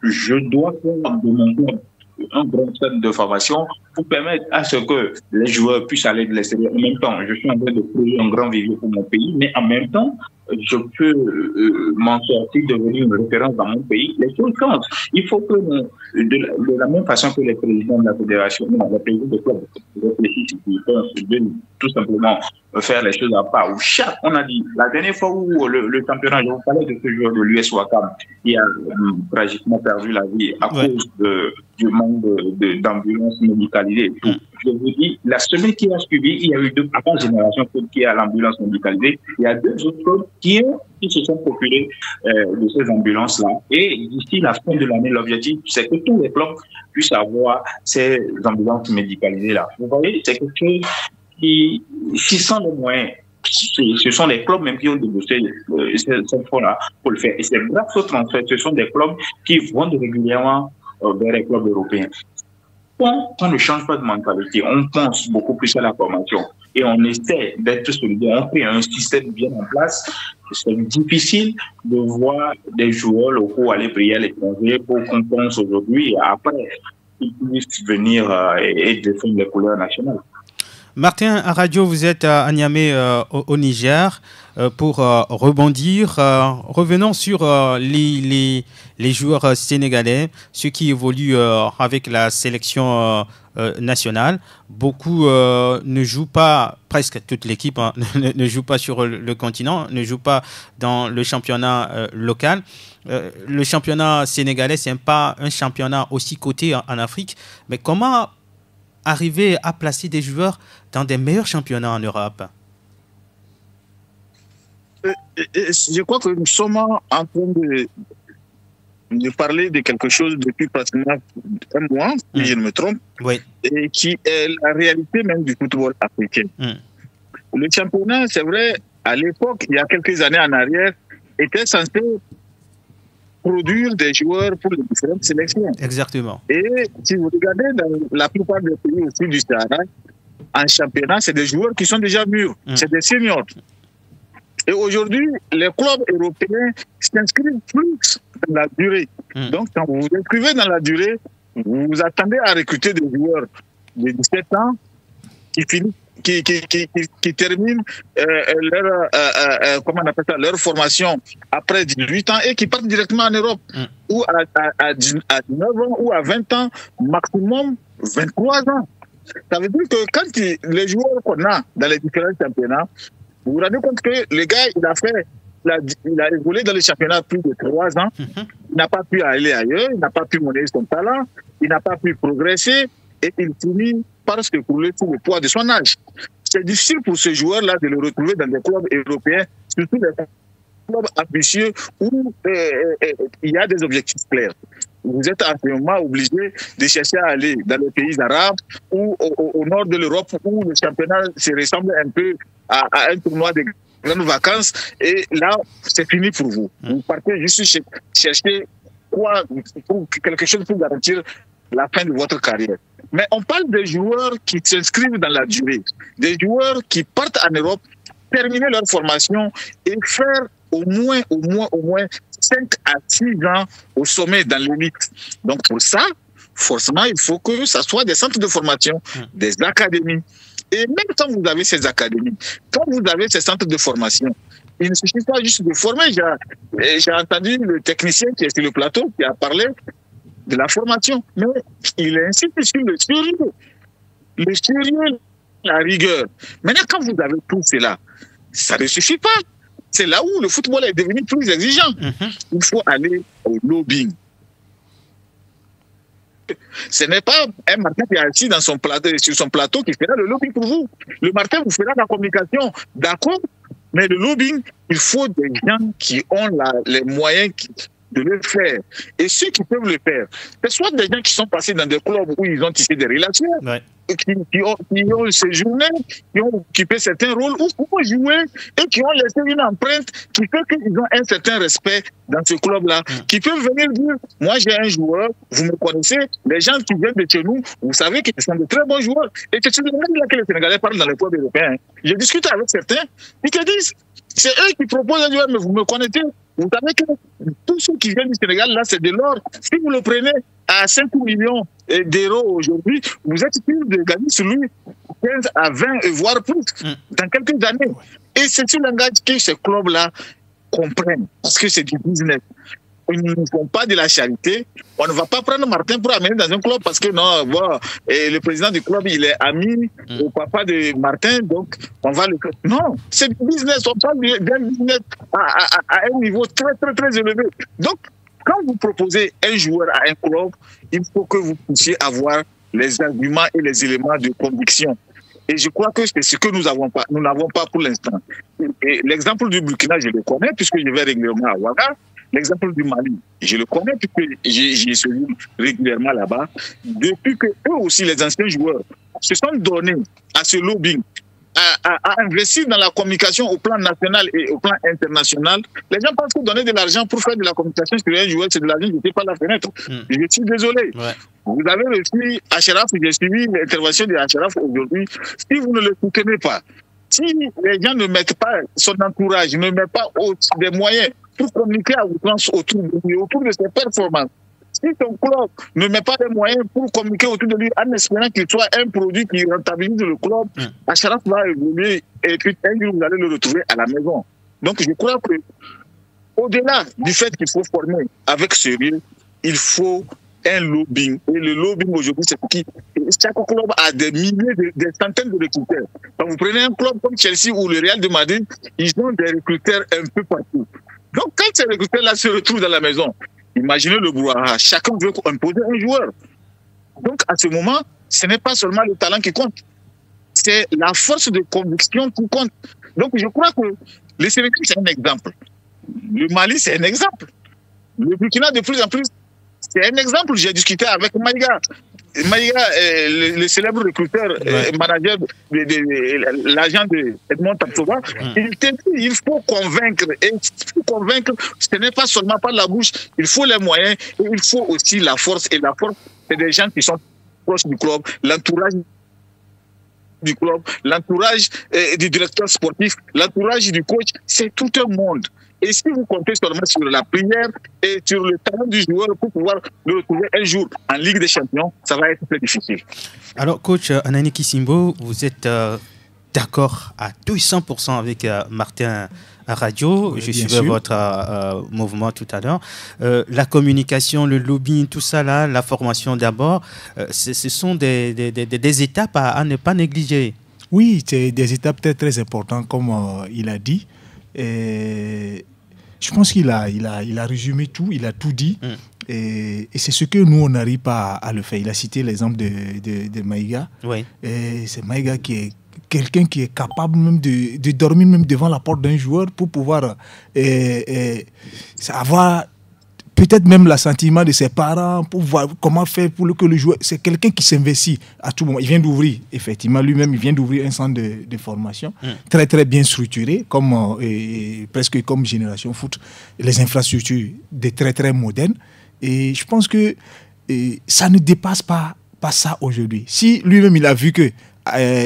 je dois faire de mon club un grand centre de formation pour permettre à ce que les joueurs puissent aller de l'extérieur. En même temps, je suis en train de créer un grand vivier pour mon pays, mais en même temps, je peux m'en sortir, devenir une référence dans mon pays, les choses changent. Il faut que, de la même façon que les présidents de la fédération, les présidents de club réfléchissent, tout simplement faire les choses à part. On a dit, la dernière fois où le championnat, je vous parlais de ce joueur de l'US Ouakam, qui a tragiquement perdu la vie à cause du manque d'ambulances médicalisées. Je vous dis, la semaine qui a suivi, il y a eu deux générations qui a l'ambulance médicalisée. Il y a deux autres clubs qui se sont procurés de ces ambulances-là. Et d'ici la fin de l'année, l'objectif, c'est que tous les clubs puissent avoir ces ambulances médicalisées-là. Vous voyez, c'est quelque chose qui, s'ils sont les moyens, ce sont les clubs même qui ont débouché cette fois-là pour le faire. Et c'est grâce au transfert, ce sont des clubs qui vont régulièrement vers les clubs européens. On ne change pas de mentalité, on pense beaucoup plus à la formation et on essaie d'être solidaire. On fait un système bien en place. C'est difficile de voir des joueurs locaux aller briller à l'étranger pour qu'on pense aujourd'hui et après ils puissent venir et défendre les couleurs nationales. Martin Aradio, vous êtes à Niamey au Niger. Pour rebondir, revenons sur les joueurs sénégalais, ceux qui évoluent avec la sélection nationale. Beaucoup ne jouent pas, presque toute l'équipe ne joue pas sur le continent, ne joue pas dans le championnat local. Le championnat sénégalais, ce n'est pas un championnat aussi coté en Afrique, mais comment arriver à placer des joueurs dans des meilleurs championnats en Europe? Je crois que nous sommes en train de parler de quelque chose depuis pratiquement un mois, si je ne me trompe, et qui est la réalité même du football africain. Le championnat, c'est vrai, à l'époque, il y a quelques années en arrière, était censé produire des joueurs pour les différentes sélections. Exactement. Et si vous regardez dans la plupart des pays aussi du Sahara, en championnat, c'est des joueurs qui sont déjà mûrs, c'est des seniors. Et aujourd'hui, les clubs européens s'inscrivent plus dans la durée. Donc, quand vous vous inscrivez dans la durée, vous vous attendez à recruter des joueurs de 17 ans qui terminent leur formation après 18 ans et qui partent directement en Europe, ou à 19 ans ou à 20 ans, maximum 23 ans. Ça veut dire que quand les joueurs qu'on a dans les différents championnats, vous vous rendez compte que le gars, il a évolué dans le championnat plus de 3 ans, il n'a pas pu aller ailleurs, il n'a pas pu monnayer son talent, il n'a pas pu progresser, et il finit par se couler sous le poids de son âge. C'est difficile pour ce joueur-là de le retrouver dans des clubs européens, surtout des clubs ambitieux où il y a des objectifs clairs. Vous êtes en ce moment obligé de chercher à aller dans les pays arabes ou au nord de l'Europe où le championnat se ressemble un peu à un tournoi de grandes vacances, et là, c'est fini pour vous. Vous partez juste chercher quelque chose pour garantir la fin de votre carrière. Mais on parle des joueurs qui s'inscrivent dans la durée, des joueurs qui partent en Europe, terminer leur formation et faire au moins 5 à 6 ans au sommet dans l'élite. Donc pour ça, forcément, il faut que ça soit des centres de formation, des académies. Et même quand vous avez ces académies, quand vous avez ces centres de formation, il ne suffit pas juste de former. J'ai entendu le technicien qui est sur le plateau qui a parlé de la formation, mais il insiste sur le sérieux, la rigueur. Maintenant, quand vous avez tout cela, ça ne suffit pas. C'est là où le football est devenu plus exigeant. Il faut aller au lobbying. Ce n'est pas un Martin qui est assis sur son plateau qui fera le lobbying pour vous. Le Martin vous fera la communication, d'accord, mais le lobbying, il faut des gens qui ont les moyens de le faire. Et ceux qui peuvent le faire, ce soit des gens qui sont passés dans des clubs où ils ont tissé des relations, qui ont séjourné, qui ont occupé certains rôles, ou qui ont joué et qui ont laissé une empreinte qui fait qu'ils ont un certain respect dans ce club-là, qui peuvent venir dire, moi j'ai un joueur, vous me connaissez, les gens qui viennent de chez nous, vous savez qu'ils sont de très bons joueurs. Et c'est sur le même là que les Sénégalais parlent dans les clubs européens. Je discute avec certains, ils te disent, c'est eux qui proposent un joueur, mais vous me connaissez. Vous savez que tous ceux qui viennent du Sénégal, là, c'est de l'or. Si vous le prenez à 5 millions d'euros aujourd'hui, vous êtes sûr de gagner sur lui 15 à 20, voire plus, dans quelques années. Et c'est sur langage que ces clubs-là comprennent, parce que c'est du business. Ils ne font pas de la charité. On ne va pas prendre Martin pour amener dans un club parce que non, bon, et le président du club, il est ami au papa de Martin, donc on va le... Non, c'est du business. On parle d'un business à un niveau très, très, très élevé. Donc, quand vous proposez un joueur à un club, il faut que vous puissiez avoir les arguments et les éléments de conviction. Et je crois que c'est ce que nous n'avons pas pour l'instant. Et l'exemple du Burkina, je le connais puisque je vais régulièrement à Ouaga. L'exemple du Mali, je le connais puisque j'y suis régulièrement là-bas. Depuis que eux aussi, les anciens joueurs, se sont donnés à ce lobbying, à investir dans la communication au plan national et au plan international, les gens pensent que donner de l'argent pour faire de la communication sur un joueur, c'est de l'argent jeté par la fenêtre. Je suis désolé. Ouais. Vous avez reçu Achraf, j'ai suivi l'intervention de Achraf aujourd'hui. Si vous ne le soutenez pas, si les gens ne mettent pas son entourage, ne mettent pas des moyens pour communiquer à outrance autour de ses performances, si ton club ne met pas des moyens pour communiquer autour de lui en espérant qu'il soit un produit qui rentabilise le club, Achraf va évoluer et puis un jour vous allez le retrouver à la maison. Donc je crois que au-delà du fait qu'il faut former avec sérieux, il faut un lobbying. Et le lobbying aujourd'hui, c'est qui? Chaque club a des milliers, des centaines de recruteurs. Quand vous prenez un club comme Chelsea ou le Real de Madrid, ils ont des recruteurs un peu partout. Donc quand ces recruteurs-là se retrouvent dans la maison, imaginez le brouhaha. Chacun veut imposer un joueur. Donc à ce moment, ce n'est pas seulement le talent qui compte, c'est la force de conviction qui compte. Donc je crois que le Sénégal, c'est un exemple. Le Mali, c'est un exemple. Le Burkina, de plus en plus, c'est un exemple. J'ai discuté avec Maïga. Maïga, le célèbre recruteur, manager de l'agent de Edmond Tapsoba. Il te dit il faut convaincre. Et pour convaincre, ce n'est pas seulement par la bouche. Il faut les moyens et il faut aussi la force. Et la force, c'est des gens qui sont proches du club, l'entourage du club, l'entourage du directeur sportif, l'entourage du coach. C'est tout un monde. Et si vous comptez seulement sur la prière et sur le talent du joueur pour pouvoir le retrouver un jour en Ligue des Champions, ça va être très difficile. Alors, coach Anani Kisimbo, vous êtes d'accord à 200% avec Martin Radio. Je suivais votre mouvement tout à l'heure. La communication, le lobbying, tout ça, là, la formation d'abord, ce sont des étapes à ne pas négliger. Oui, c'est des étapes très, très importantes, comme il a dit. Et je pense qu'il a résumé tout, il a tout dit. Et c'est ce que nous, on n'arrive pas à le faire. Il a cité l'exemple de Maïga. Oui. Et c'est Maïga qui est quelqu'un qui est capable même de dormir même devant la porte d'un joueur pour pouvoir avoir peut-être même l'assentiment de ses parents pour voir comment faire pour que le joueur... C'est quelqu'un qui s'investit à tout moment. Il vient d'ouvrir, effectivement, lui-même, il vient d'ouvrir un centre de formation très, très bien structuré, comme, presque comme Génération Foot. Les infrastructures très, très modernes. Et je pense que ça ne dépasse pas ça aujourd'hui. Si lui-même, il a vu que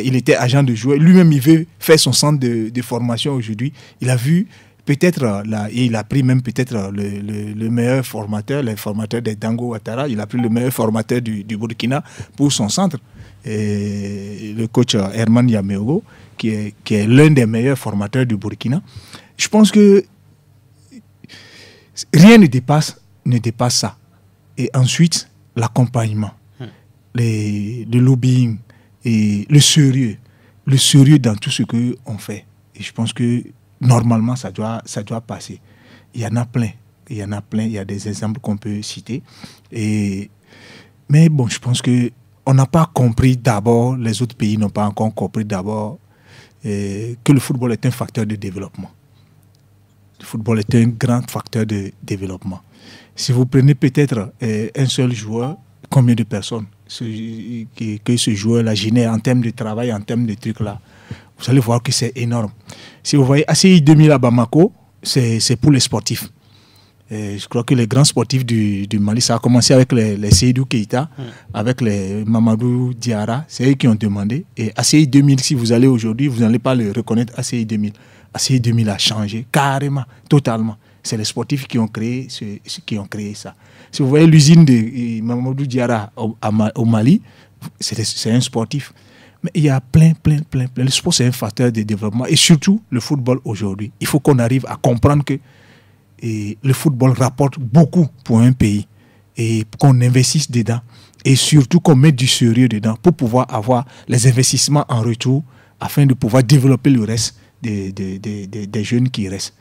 il était agent de joueur, lui-même, il veut faire son centre de formation aujourd'hui, il a vu... Peut-être, il a pris même peut-être le meilleur formateur, le formateur de Dango Ouattara, il a pris le meilleur formateur du Burkina pour son centre, et le coach Herman Yameogo, qui est l'un des meilleurs formateurs du Burkina. Je pense que rien ne dépasse ça. Et ensuite, l'accompagnement, le lobbying et le sérieux dans tout ce qu'on fait. Et je pense que normalement, ça doit passer. Il y en a plein. Il y a des exemples qu'on peut citer. Mais bon, je pense qu'on n'a pas compris d'abord, les autres pays n'ont pas encore compris d'abord que le football est un facteur de développement. Le football est un grand facteur de développement. Si vous prenez peut-être un seul joueur, combien de personnes que ce joueur-là génère en termes de travail, en termes de trucs là, vous allez voir que c'est énorme. Si vous voyez ACI 2000 à Bamako, c'est pour les sportifs. Je crois que les grands sportifs du Mali, ça a commencé avec les Seydou Keïta, avec les Mamadou Diarra, c'est eux qui ont demandé. Et ACI 2000, si vous allez aujourd'hui, vous n'allez pas le reconnaître, ACI 2000. ACI 2000 a changé carrément, totalement. C'est les sportifs qui ont créé ça. Si vous voyez l'usine de Mamadou Diarra au Mali, c'est un sportif. Mais il y a plein. Le sport, c'est un facteur de développement. Et surtout, le football aujourd'hui. Il faut qu'on arrive à comprendre que le football rapporte beaucoup pour un pays. Et qu'on investisse dedans. Et surtout qu'on mette du sérieux dedans pour pouvoir avoir les investissements en retour afin de pouvoir développer le reste des jeunes qui restent.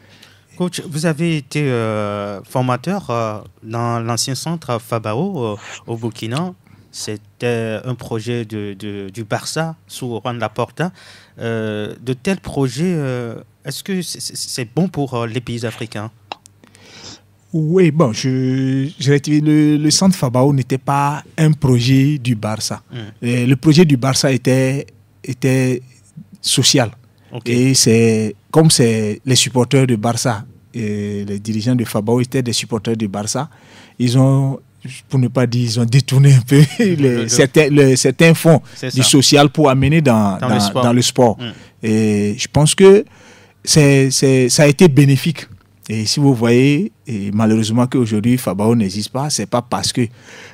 Coach, vous avez été formateur dans l'ancien centre Fabao au Burkina. C'était un projet du Barça sous Juan Laporta. De tels projets, est-ce que c'est bon pour les pays africains? Oui, bon, le centre Fabao n'était pas un projet du Barça. Le projet du Barça était social. Okay. Et comme c'est les supporters du Barça, les dirigeants de Fabao étaient des supporters du Barça, ils ont, pour ne pas dire, ils ont détourné un peu certains fonds du social pour amener dans le sport. Et je pense que ça a été bénéfique. Et si vous voyez, et malheureusement qu'aujourd'hui Fabao n'existe pas, c'est pas parce que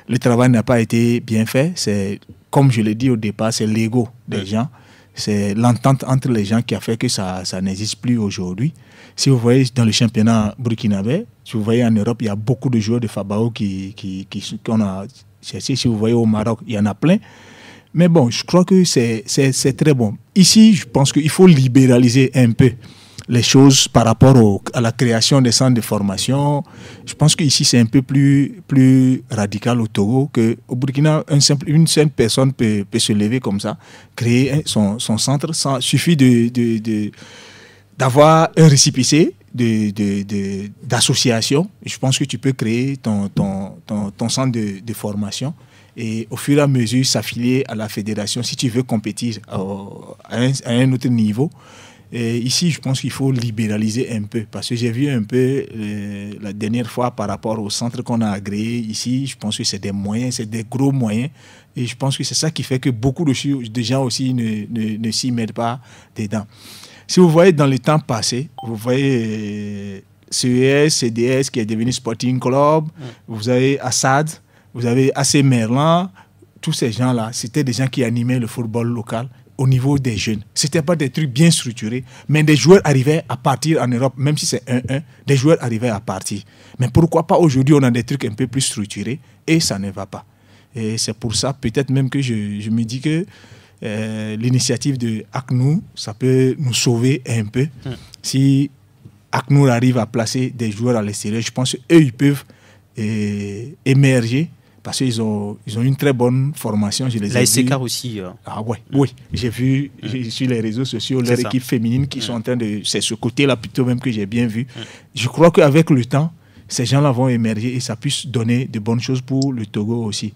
le travail n'a pas été bien fait, c'est, comme je l'ai dit au départ, c'est l'ego des gens, c'est l'entente entre les gens qui a fait que ça n'existe plus aujourd'hui. Si vous voyez dans le championnat burkinabé, si vous voyez en Europe, il y a beaucoup de joueurs de Fabao qu'on a cherché. Si vous voyez au Maroc, il y en a plein. Mais bon, je crois que c'est très bon. Ici, je pense qu'il faut libéraliser un peu les choses par rapport à la création des centres de formation. Je pense qu'ici, c'est un peu plus radical au Togo qu'au Burkina. Une seule personne peut se lever comme ça, créer son centre. Ça suffit d'avoir un récépissé d'association. Je pense que tu peux créer ton centre de formation et au fur et à mesure s'affilier à la fédération si tu veux compétir à un autre niveau. Et ici, je pense qu'il faut libéraliser un peu parce que j'ai vu un peu la dernière fois par rapport au centre qu'on a agréé ici. Je pense que c'est des moyens, c'est des gros moyens. Et je pense que c'est ça qui fait que beaucoup de gens aussi ne s'y mettent pas dedans. Si vous voyez dans le temps passé, vous voyez CES, CDS qui est devenu Sporting Club, vous avez Assad, vous avez AC Merlan, tous ces gens-là, c'était des gens qui animaient le football local au niveau des jeunes. Ce n'était pas des trucs bien structurés, mais des joueurs arrivaient à partir en Europe, même si c'est 1-1, des joueurs arrivaient à partir. Mais pourquoi pas aujourd'hui, on a des trucs un peu plus structurés et ça ne va pas. Et c'est pour ça, peut-être même que je me dis que l'initiative de ACNOU, ça peut nous sauver un peu. Si ACNOU arrive à placer des joueurs à l'extérieur, je pense qu'eux, ils peuvent émerger parce qu'ils ont une très bonne formation. La SCK aussi. Ah ouais, oui. J'ai vu sur les réseaux sociaux leur équipe féminine qui sont en train de... C'est ce côté-là plutôt même que j'ai bien vu. Je crois qu'avec le temps, ces gens-là vont émerger et ça puisse donner de bonnes choses pour le Togo aussi.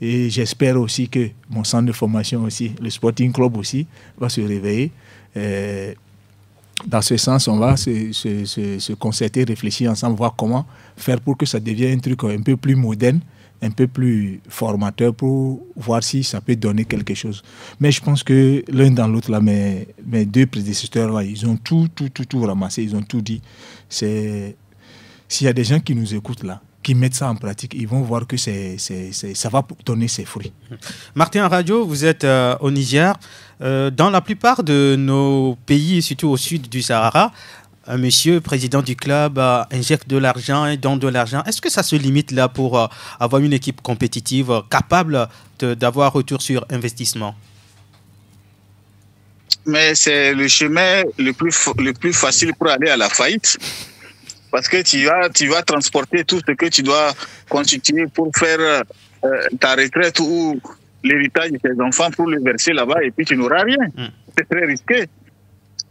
Et j'espère aussi que mon centre de formation aussi, le Sporting Club aussi, va se réveiller. Dans ce sens, on va se concerter, réfléchir ensemble, voir comment faire pour que ça devienne un truc un peu plus moderne, un peu plus formateur pour voir si ça peut donner quelque chose. Mais je pense que l'un dans l'autre, là, mes deux prédécesseurs, là, ils ont tout ramassé, ils ont tout dit. S'il y a des gens qui nous écoutent là, qui mettent ça en pratique, ils vont voir que ça va donner ses fruits. Martin Radio, vous êtes au Niger. Dans la plupart de nos pays, surtout au sud du Sahara, un monsieur, président du club, injecte de l'argent et donne de l'argent. Est-ce que ça se limite là pour avoir une équipe compétitive capable d'avoir retour sur investissement? Mais c'est le chemin le plus facile pour aller à la faillite. Parce que tu vas transporter tout ce que tu dois constituer pour faire ta retraite ou l'héritage de tes enfants pour le verser là-bas et puis tu n'auras rien. C'est très risqué.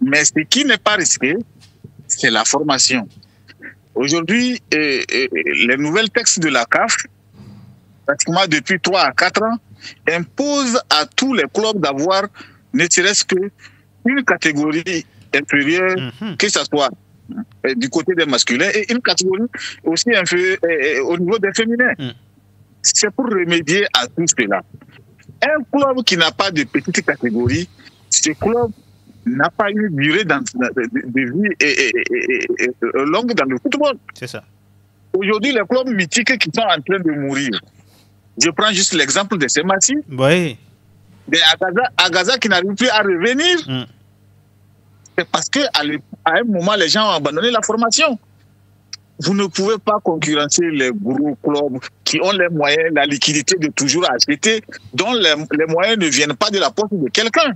Mais ce qui n'est pas risqué, c'est la formation. Aujourd'hui, les nouvelles textes de la CAF, pratiquement depuis 3 à 4 ans, imposent à tous les clubs d'avoir ne serait-ce qu'une catégorie inférieure, que ce soit du côté des masculins et une catégorie aussi inférieure au niveau des féminins. C'est pour remédier à tout cela. Un club qui n'a pas de petite catégorie, ce club n'a pas eu durée de vie longue dans le football. C'est ça. Aujourd'hui, les clubs mythiques qui sont en train de mourir. Je prends juste l'exemple de Semassi. Oui. des Agaza qui n'arrivent plus à revenir. C'est parce qu'à un moment, les gens ont abandonné la formation. Vous ne pouvez pas concurrencer les gros clubs qui ont les moyens, la liquidité de toujours acheter, dont les moyens ne viennent pas de la poche de quelqu'un.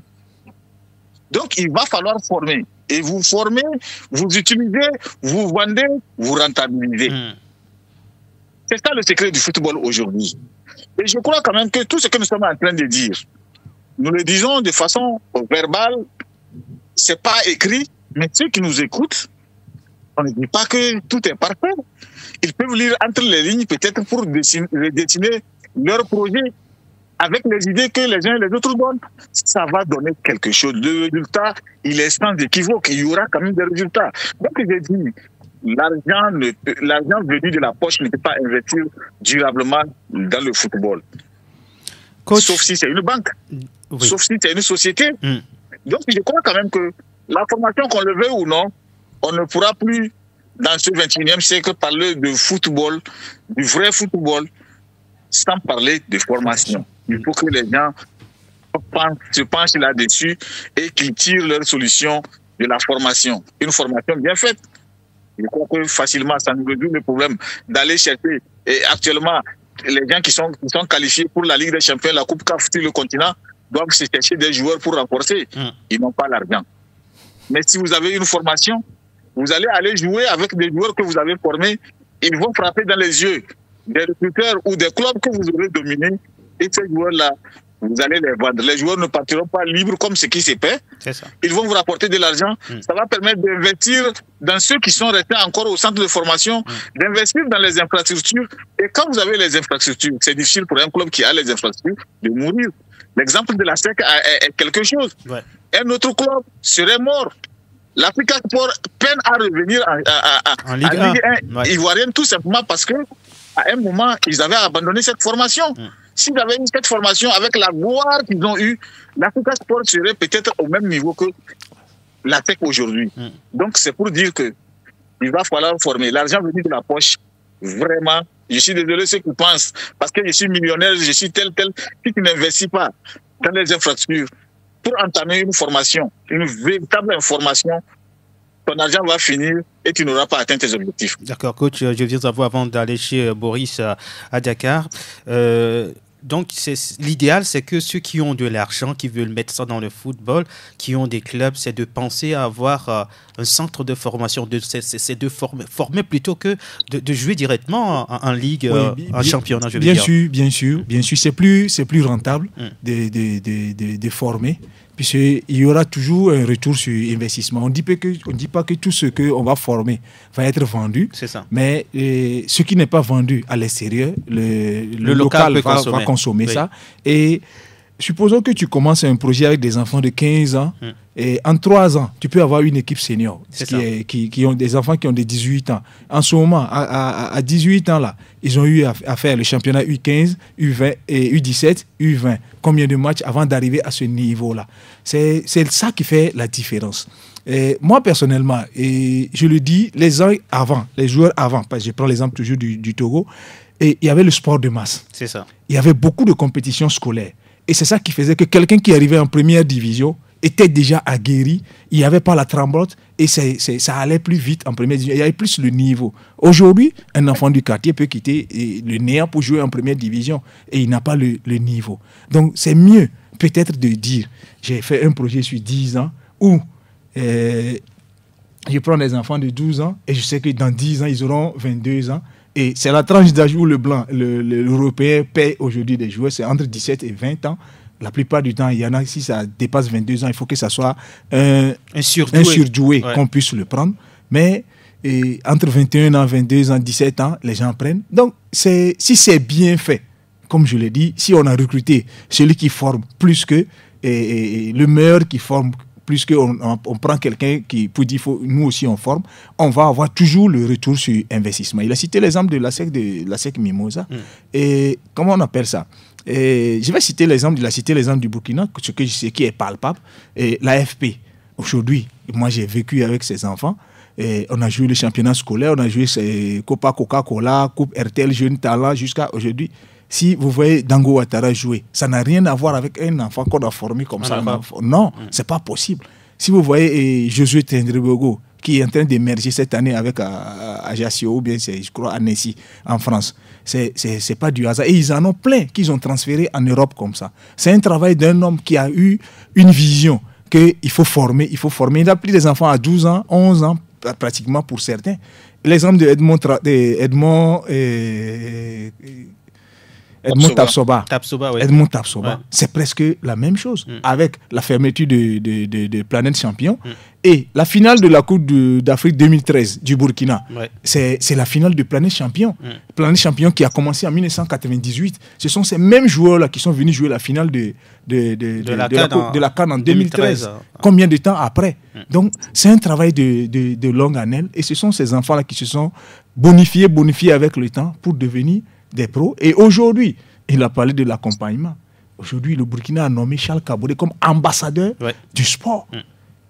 Donc, il va falloir former. Et vous formez, vous utilisez, vous vendez, vous rentabilisez. C'est ça le secret du football aujourd'hui. Et je crois quand même que tout ce que nous sommes en train de dire, nous le disons de façon verbale, c'est pas écrit, mais ceux qui nous écoutent, on ne dit pas que tout est parfait. Ils peuvent lire entre les lignes peut-être pour dessiner leur projet avec les idées que les uns et les autres donnent. Ça va donner quelque chose. Le résultat, il est sans équivoque. Il y aura quand même des résultats. Donc, j'ai dit, l'argent venu de la poche ne peut pas investir durablement dans le football. Coach. Sauf si c'est une banque. Oui. Sauf si c'est une société. Donc, je crois quand même que la formation, qu'on le veuille ou non, on ne pourra plus, dans ce 21e siècle, parler de football, du vrai football, sans parler de formation. Il faut que les gens se penchent là-dessus et qu'ils tirent leur solution de la formation. Une formation bien faite. Je crois que facilement, ça nous réduit le problème d'aller chercher. Et actuellement, les gens qui sont qualifiés pour la Ligue des Champions, la Coupe CAF sur le continent, doivent se chercher des joueurs pour renforcer. Ils n'ont pas l'argent. Mais si vous avez une formation, vous allez aller jouer avec des joueurs que vous avez formés. Ils vont frapper dans les yeux des recruteurs ou des clubs que vous aurez dominés. Et ces joueurs-là, vous allez les vendre. Les joueurs ne partiront pas libres comme ce qui s'est fait. Ils vont vous rapporter de l'argent. Ça va permettre d'investir dans ceux qui sont restés encore au centre de formation, d'investir dans les infrastructures. Et quand vous avez les infrastructures, c'est difficile pour un club qui a les infrastructures de mourir. L'exemple de la SEC est quelque chose. Un autre club serait mort. L'Africa Sport peine à revenir en Ligue 1 ivoirienne, tout simplement parce que à un moment, ils avaient abandonné cette formation. S'ils avaient eu cette formation avec la gloire qu'ils ont eue, l'Africa Sport serait peut-être au même niveau que la SEC aujourd'hui. Donc, c'est pour dire que il va falloir former. L'argent venu de la poche, vraiment, je suis désolé ceux qui pensent, parce que je suis millionnaire, je suis tel. Si tu n'investis pas dans les infrastructures, pour entamer une formation, une véritable information, ton argent va finir et tu n'auras pas atteint tes objectifs. D'accord, coach, je viens à vous avant d'aller chez Boris à Dakar. Donc, l'idéal, c'est que ceux qui ont de l'argent, qui veulent mettre ça dans le football, qui ont des clubs, c'est de penser à avoir un centre de formation, c'est de former plutôt que de jouer directement en ligue, en championnat. Bien sûr, c'est plus rentable de former, puisqu'il y aura toujours un retour sur investissement. On ne dit pas que tout ce qu'on va former va être vendu, mais ce qui n'est pas vendu à l'extérieur, le local va consommer ça. Et supposons que tu commences un projet avec des enfants de 15 ans, et en 3 ans, tu peux avoir une équipe senior, qui ont des enfants qui ont des 18 ans. En ce moment, à 18 ans, là, ils ont eu à faire le championnat U15, U20, et U17, U20. Combien de matchs avant d'arriver à ce niveau-là? C'est ça qui fait la différence. Et moi, personnellement, et je le dis, les joueurs avant, parce que je prends l'exemple toujours du Togo, et il y avait le sport de masse. C'est ça. Il y avait beaucoup de compétitions scolaires. Et c'est ça qui faisait que quelqu'un qui arrivait en première division était déjà aguerri, il n'y avait pas la tremblote et ça allait plus vite en première division, il y avait plus le niveau. Aujourd'hui, un enfant du quartier peut quitter le néant pour jouer en première division et il n'a pas le niveau. Donc c'est mieux peut-être de dire, j'ai fait un projet sur 10 ans où je prends des enfants de 12 ans et je sais que dans 10 ans, ils auront 22 ans. Et c'est la tranche d'âge où l'Européen paie aujourd'hui des joueurs, c'est entre 17 et 20 ans. La plupart du temps, il y en a, si ça dépasse 22 ans, il faut que ça soit un surdoué qu'on puisse le prendre. Mais entre 21 ans, 22 ans, 17 ans, les gens prennent. Donc, si c'est bien fait, comme je l'ai dit, si on a recruté celui qui forme plus que le meilleur qui forme plus qu'on prend quelqu'un qui peut dire nous aussi on forme, on va avoir toujours le retour sur investissement. Il a cité l'exemple de la SEC Mimosa. Et comment on appelle ça? Et je vais citer l'exemple du Burkina, ce que je sais qui est palpable. Et l'AFP, aujourd'hui, moi j'ai vécu avec ces enfants. Et on a joué le championnat scolaire, on a joué Copa Coca-Cola, Coupe RTL Jeune Talent jusqu'à aujourd'hui. Si vous voyez Dango Ouattara jouer, ça n'a rien à voir avec un enfant qu'on a formé comme ça. Non, c'est pas possible. Si vous voyez Josué Tendrebogo, qui est en train d'émerger cette année avec Ajaccio, ou bien je crois à Nessie, en France, c'est pas du hasard. Et ils en ont plein qu'ils ont transféré en Europe comme ça. C'est un travail d'un homme qui a eu une vision qu'il faut former, il faut former. Il a pris des enfants à 12 ans, 11 ans, pratiquement pour certains. L'exemple de Edmond Tapsoba. Oui. Edmond Tapsoba, c'est presque la même chose. Avec la fermeture de Planète Champion et la finale de la Coupe d'Afrique 2013 du Burkina. C'est la finale de Planète Champion. Planète Champion qui a commencé en 1998. Ce sont ces mêmes joueurs-là qui sont venus jouer la finale de la CAN en 2013. Combien de temps après? Donc, c'est un travail de longue haleine et ce sont ces enfants-là qui se sont bonifiés avec le temps pour devenir des pros. Et aujourd'hui, il a parlé de l'accompagnement. Aujourd'hui, le Burkina a nommé Charles Kaboré comme ambassadeur du sport.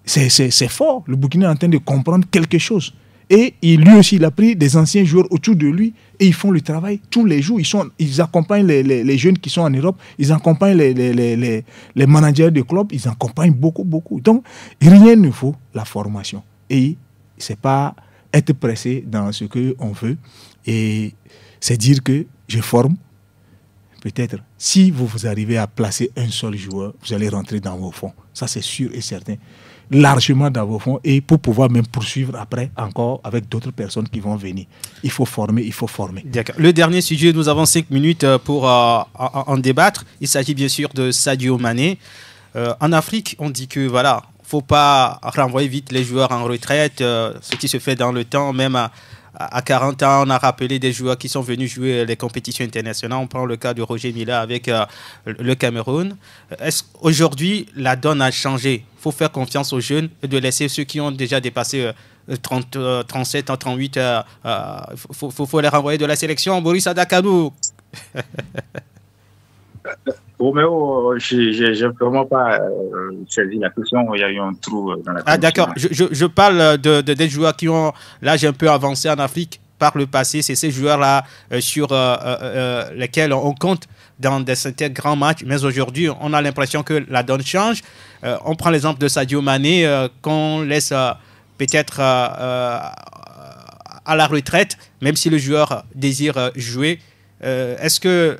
C'est fort. Le Burkina est en train de comprendre quelque chose. Et lui aussi, il a pris des anciens joueurs autour de lui et ils font le travail tous les jours. Ils accompagnent les jeunes qui sont en Europe, ils accompagnent les managers de clubs, ils accompagnent beaucoup. Donc, rien ne faut la formation. Et c'est pas être pressé dans ce qu'on veut. Et c'est dire que je forme. Peut-être, si vous arrivez à placer un seul joueur, vous allez rentrer dans vos fonds. Ça, c'est sûr et certain. Largement dans vos fonds et pour pouvoir même poursuivre après encore avec d'autres personnes qui vont venir. Il faut former. D'accord. Le dernier sujet, nous avons 5 minutes pour en débattre. Il s'agit bien sûr de Sadio Mané. En Afrique, on dit que voilà, faut pas renvoyer vite les joueurs en retraite, ce qui se fait dans le temps, même à 40 ans, on a rappelé des joueurs qui sont venus jouer les compétitions internationales. On prend le cas de Roger Mila avec le Cameroun. Aujourd'hui, la donne a changé. Il faut faire confiance aux jeunes et de laisser ceux qui ont déjà dépassé 37 ans, 38. Faut les renvoyer de la sélection. Boris Adakanou. Roméo, j'ai vraiment pas saisi la question. Il y a eu un trou dans la question. D'accord. Je parle des joueurs qui ont l'âge un peu avancé en Afrique par le passé. C'est ces joueurs-là sur lesquels on compte dans certains grands matchs. Mais aujourd'hui, on a l'impression que la donne change. On prend l'exemple de Sadio Mané qu'on laisse peut-être à la retraite, même si le joueur désire jouer. Est-ce que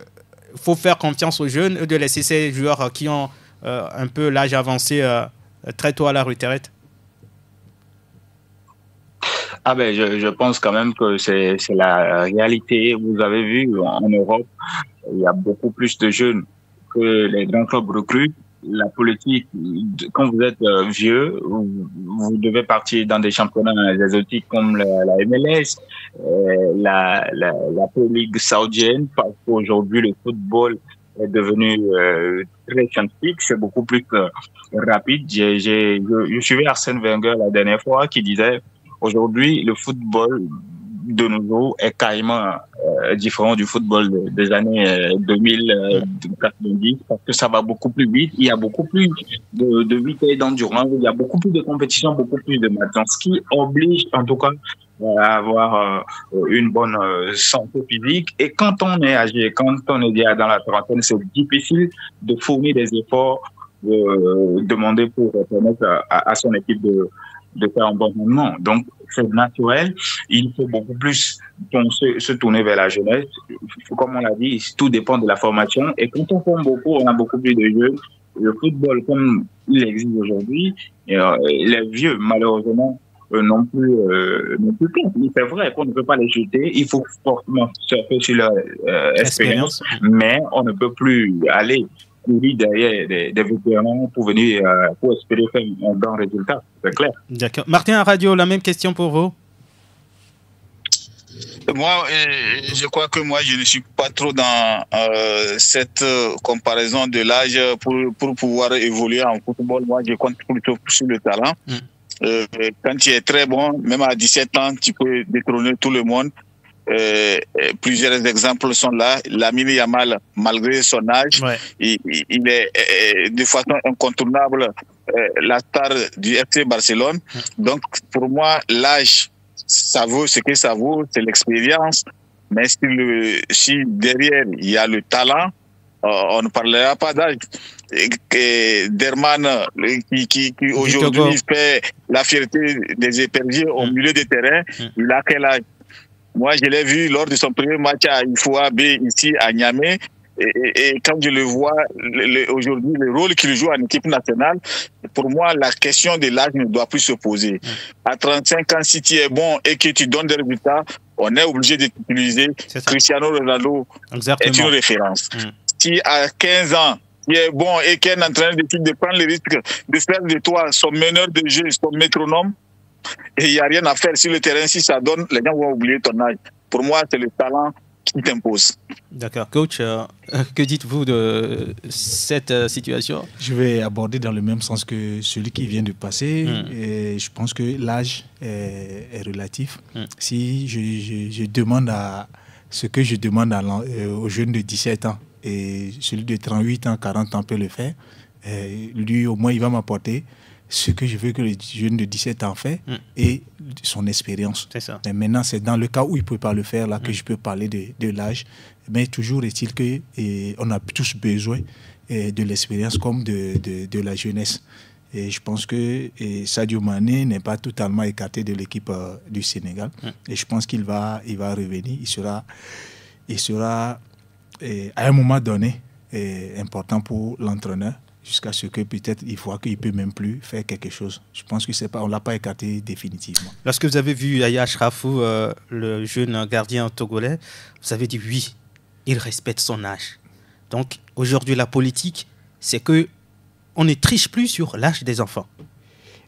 faut faire confiance aux jeunes et de laisser ces joueurs qui ont un peu l'âge avancé très tôt à la retraite? Je pense quand même que c'est la réalité. Vous avez vu, en Europe, il y a beaucoup plus de jeunes que les grands clubs recrutent. La politique, quand vous êtes vieux, vous devez partir dans des championnats exotiques comme la MLS, la Pro League saoudienne, parce qu'aujourd'hui le football est devenu très scientifique, c'est beaucoup plus rapide. Je suivais Arsène Wenger la dernière fois qui disait aujourd'hui le football de nos jours est carrément différent du football des années 2000-90 parce que ça va beaucoup plus vite, il y a beaucoup plus de vitesse, d'endurance, il y a beaucoup plus de compétition, beaucoup plus de matchs, ce qui oblige en tout cas à avoir une bonne santé physique. Et quand on est âgé, quand on est déjà dans la trentaine, c'est difficile de fournir des efforts demandés pour permettre à son équipe de faire un bon rendement. Donc, c'est naturel. Il faut beaucoup plus se tourner vers la jeunesse. Comme on l'a dit, tout dépend de la formation. Et quand on forme beaucoup, on a beaucoup plus de jeunes. Le football, comme il existe aujourd'hui, les vieux, malheureusement, non plus c'est vrai qu'on ne peut pas les jeter. Il faut forcément surfer sur leur expérience, mais on ne peut plus aller derrière des vétérans pour venir pour espérer faire un bon résultat, c'est clair. D'accord. Martin Radio, la même question pour vous. Moi, je crois que je ne suis pas trop dans cette comparaison de l'âge pour pouvoir évoluer en football. Moi, je compte plutôt sur le talent. Quand tu es très bon, même à 17 ans, tu peux détrôner tout le monde. Plusieurs exemples sont là. Lamine Yamal, malgré son âge, il est de façon incontournable la star du FC Barcelone. Donc, pour moi, l'âge, ça vaut ce que ça vaut, c'est l'expérience. Mais si derrière, il y a le talent, on ne parlera pas d'âge. Derman, qui aujourd'hui fait la fierté des éperviers au milieu des terrains, il a quel âge? Moi, je l'ai vu lors de son premier match à Ifoua B, ici à Niamey. Et quand je le vois aujourd'hui, le rôle qu'il joue en équipe nationale, pour moi, la question de l'âge ne doit plus se poser. À 35 ans, si tu es bon et que tu donnes des résultats, on est obligé de t'utiliser. Cristiano Ronaldo est une référence. Si à 15 ans, tu es bon et qu'un entraîneur décide de prendre le risque de faire de toi son meneur de jeu, son métronome, et il n'y a rien à faire sur le terrain, si ça donne, les gens vont oublier ton âge. Pour moi, c'est le talent qui t'impose. D'accord. Coach, que dites-vous de cette situation? Je vais aborder dans le même sens que celui qui vient de passer. Et je pense que l'âge est relatif. Si je demande ce que je demande aux jeunes de 17 ans, et celui de 38 ans, 40 ans peut le faire, lui au moins il va m'apporter ce que je veux que le jeune de 17 ans fait et son expérience. Mais maintenant, c'est dans le cas où il ne peut pas le faire là que je peux parler de l'âge. Mais toujours est-il qu'on a tous besoin de l'expérience comme de la jeunesse. Et je pense que Sadio Mané n'est pas totalement écarté de l'équipe du Sénégal. Et je pense qu'il va revenir. Il sera à un moment donné important pour l'entraîneur, jusqu'à ce que peut-être il voit qu'il ne peut même plus faire quelque chose. Je pense qu'on ne l'a pas écarté définitivement. Lorsque vous avez vu Yaya Achrafou, le jeune gardien togolais, vous avez dit oui, il respecte son âge. Donc aujourd'hui, la politique, c'est qu'on ne triche plus sur l'âge des enfants.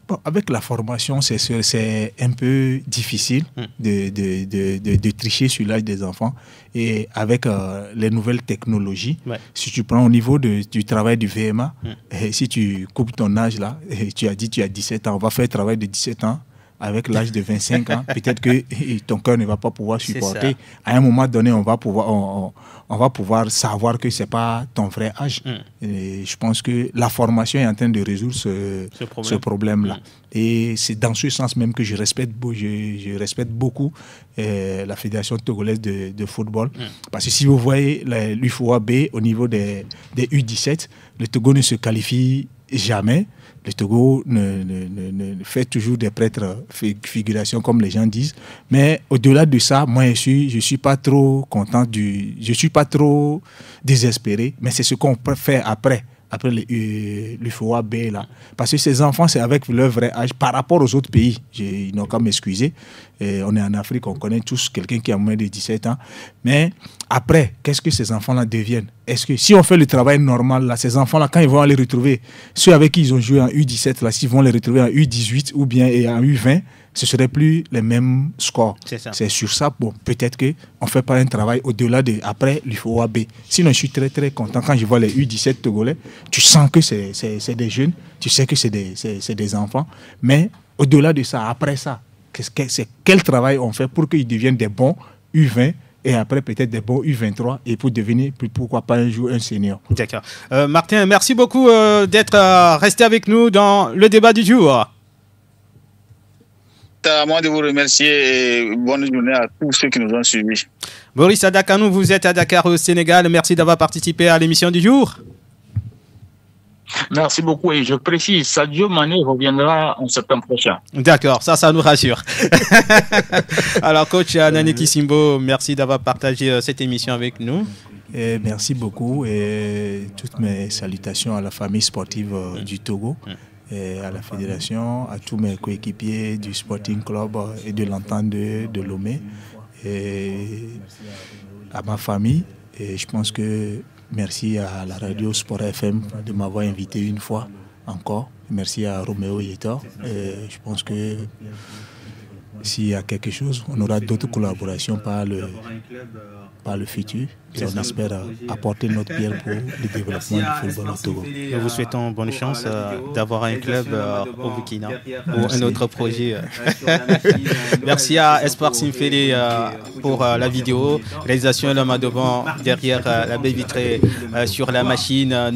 Bon, avec la formation, c'est un peu difficile de tricher sur l'âge des enfants. Et avec les nouvelles technologies, si tu prends au niveau du travail du VMA, et si tu coupes ton âge là, et tu as dit tu as 17 ans, on va faire un travail de 17 ans avec l'âge de 25 ans. Peut-être que ton cœur ne va pas pouvoir supporter. À un moment donné, on va pouvoir savoir que ce n'est pas ton vrai âge. Et je pense que la formation est en train de résoudre ce problème-là. Et c'est dans ce sens même que je respecte beaucoup la Fédération togolaise de football. Parce que si vous voyez l'UFOA B au niveau des U17, le Togo ne se qualifie jamais. Le Togo ne fait toujours des prêtres figurations, comme les gens disent. Mais au-delà de ça, moi, je suis pas trop content, je suis pas trop désespéré. Mais c'est ce qu'on peut faire après l'UFOA B là. Parce que ces enfants, c'est avec leur vrai âge par rapport aux autres pays. Ils n'ont qu'à m'excuser. On est en Afrique, on connaît tous quelqu'un qui a moins de 17 ans. Mais après, qu'est-ce que ces enfants-là deviennent? Est-ce que si on fait le travail normal, là, ces enfants-là, quand ils vont aller retrouver ceux avec qui ils ont joué en U17, là, s'ils vont les retrouver en U18 ou bien en U20, ce ne serait plus les mêmes scores. C'est sur ça, bon, peut-être qu'on ne fait pas un travail au-delà après l'UFOA B. Sinon, je suis très, très content quand je vois les U17 togolais. Tu sens que c'est des jeunes, tu sais que c'est des enfants. Mais au-delà de ça, après ça, quel travail on fait pour qu'ils deviennent des bons U20 et après peut-être des bons U23 et pour devenir, pourquoi pas un jour, un senior. D'accord. Martin, merci beaucoup d'être resté avec nous dans le débat du jour. C'est à moi de vous remercier et bonne journée à tous ceux qui nous ont suivis. Boris Adakanou, vous êtes à Dakar au Sénégal. Merci d'avoir participé à l'émission du jour. Merci beaucoup et je précise, Sadio Mané reviendra en septembre prochain. D'accord, ça nous rassure. Alors coach Naneki Simbo, merci d'avoir partagé cette émission avec nous. Et merci beaucoup et toutes mes salutations à la famille sportive du Togo. Et à la fédération, à tous mes coéquipiers du Sporting Club et de l'entente de Lomé, et à ma famille. Et je pense que merci à la radio Sport FM de m'avoir invité une fois encore. Merci à Roméo Yetor. Et je pense que s'il y a quelque chose, on aura d'autres collaborations par le futur. Et on espère apporter notre pierre pour le développement du football au Togo. Nous vous souhaitons bonne chance d'avoir un club au Burkina ou un autre projet. Merci à Espoir Simfele pour la vidéo. Réalisation Lama devant, derrière la baie vitrée sur la machine.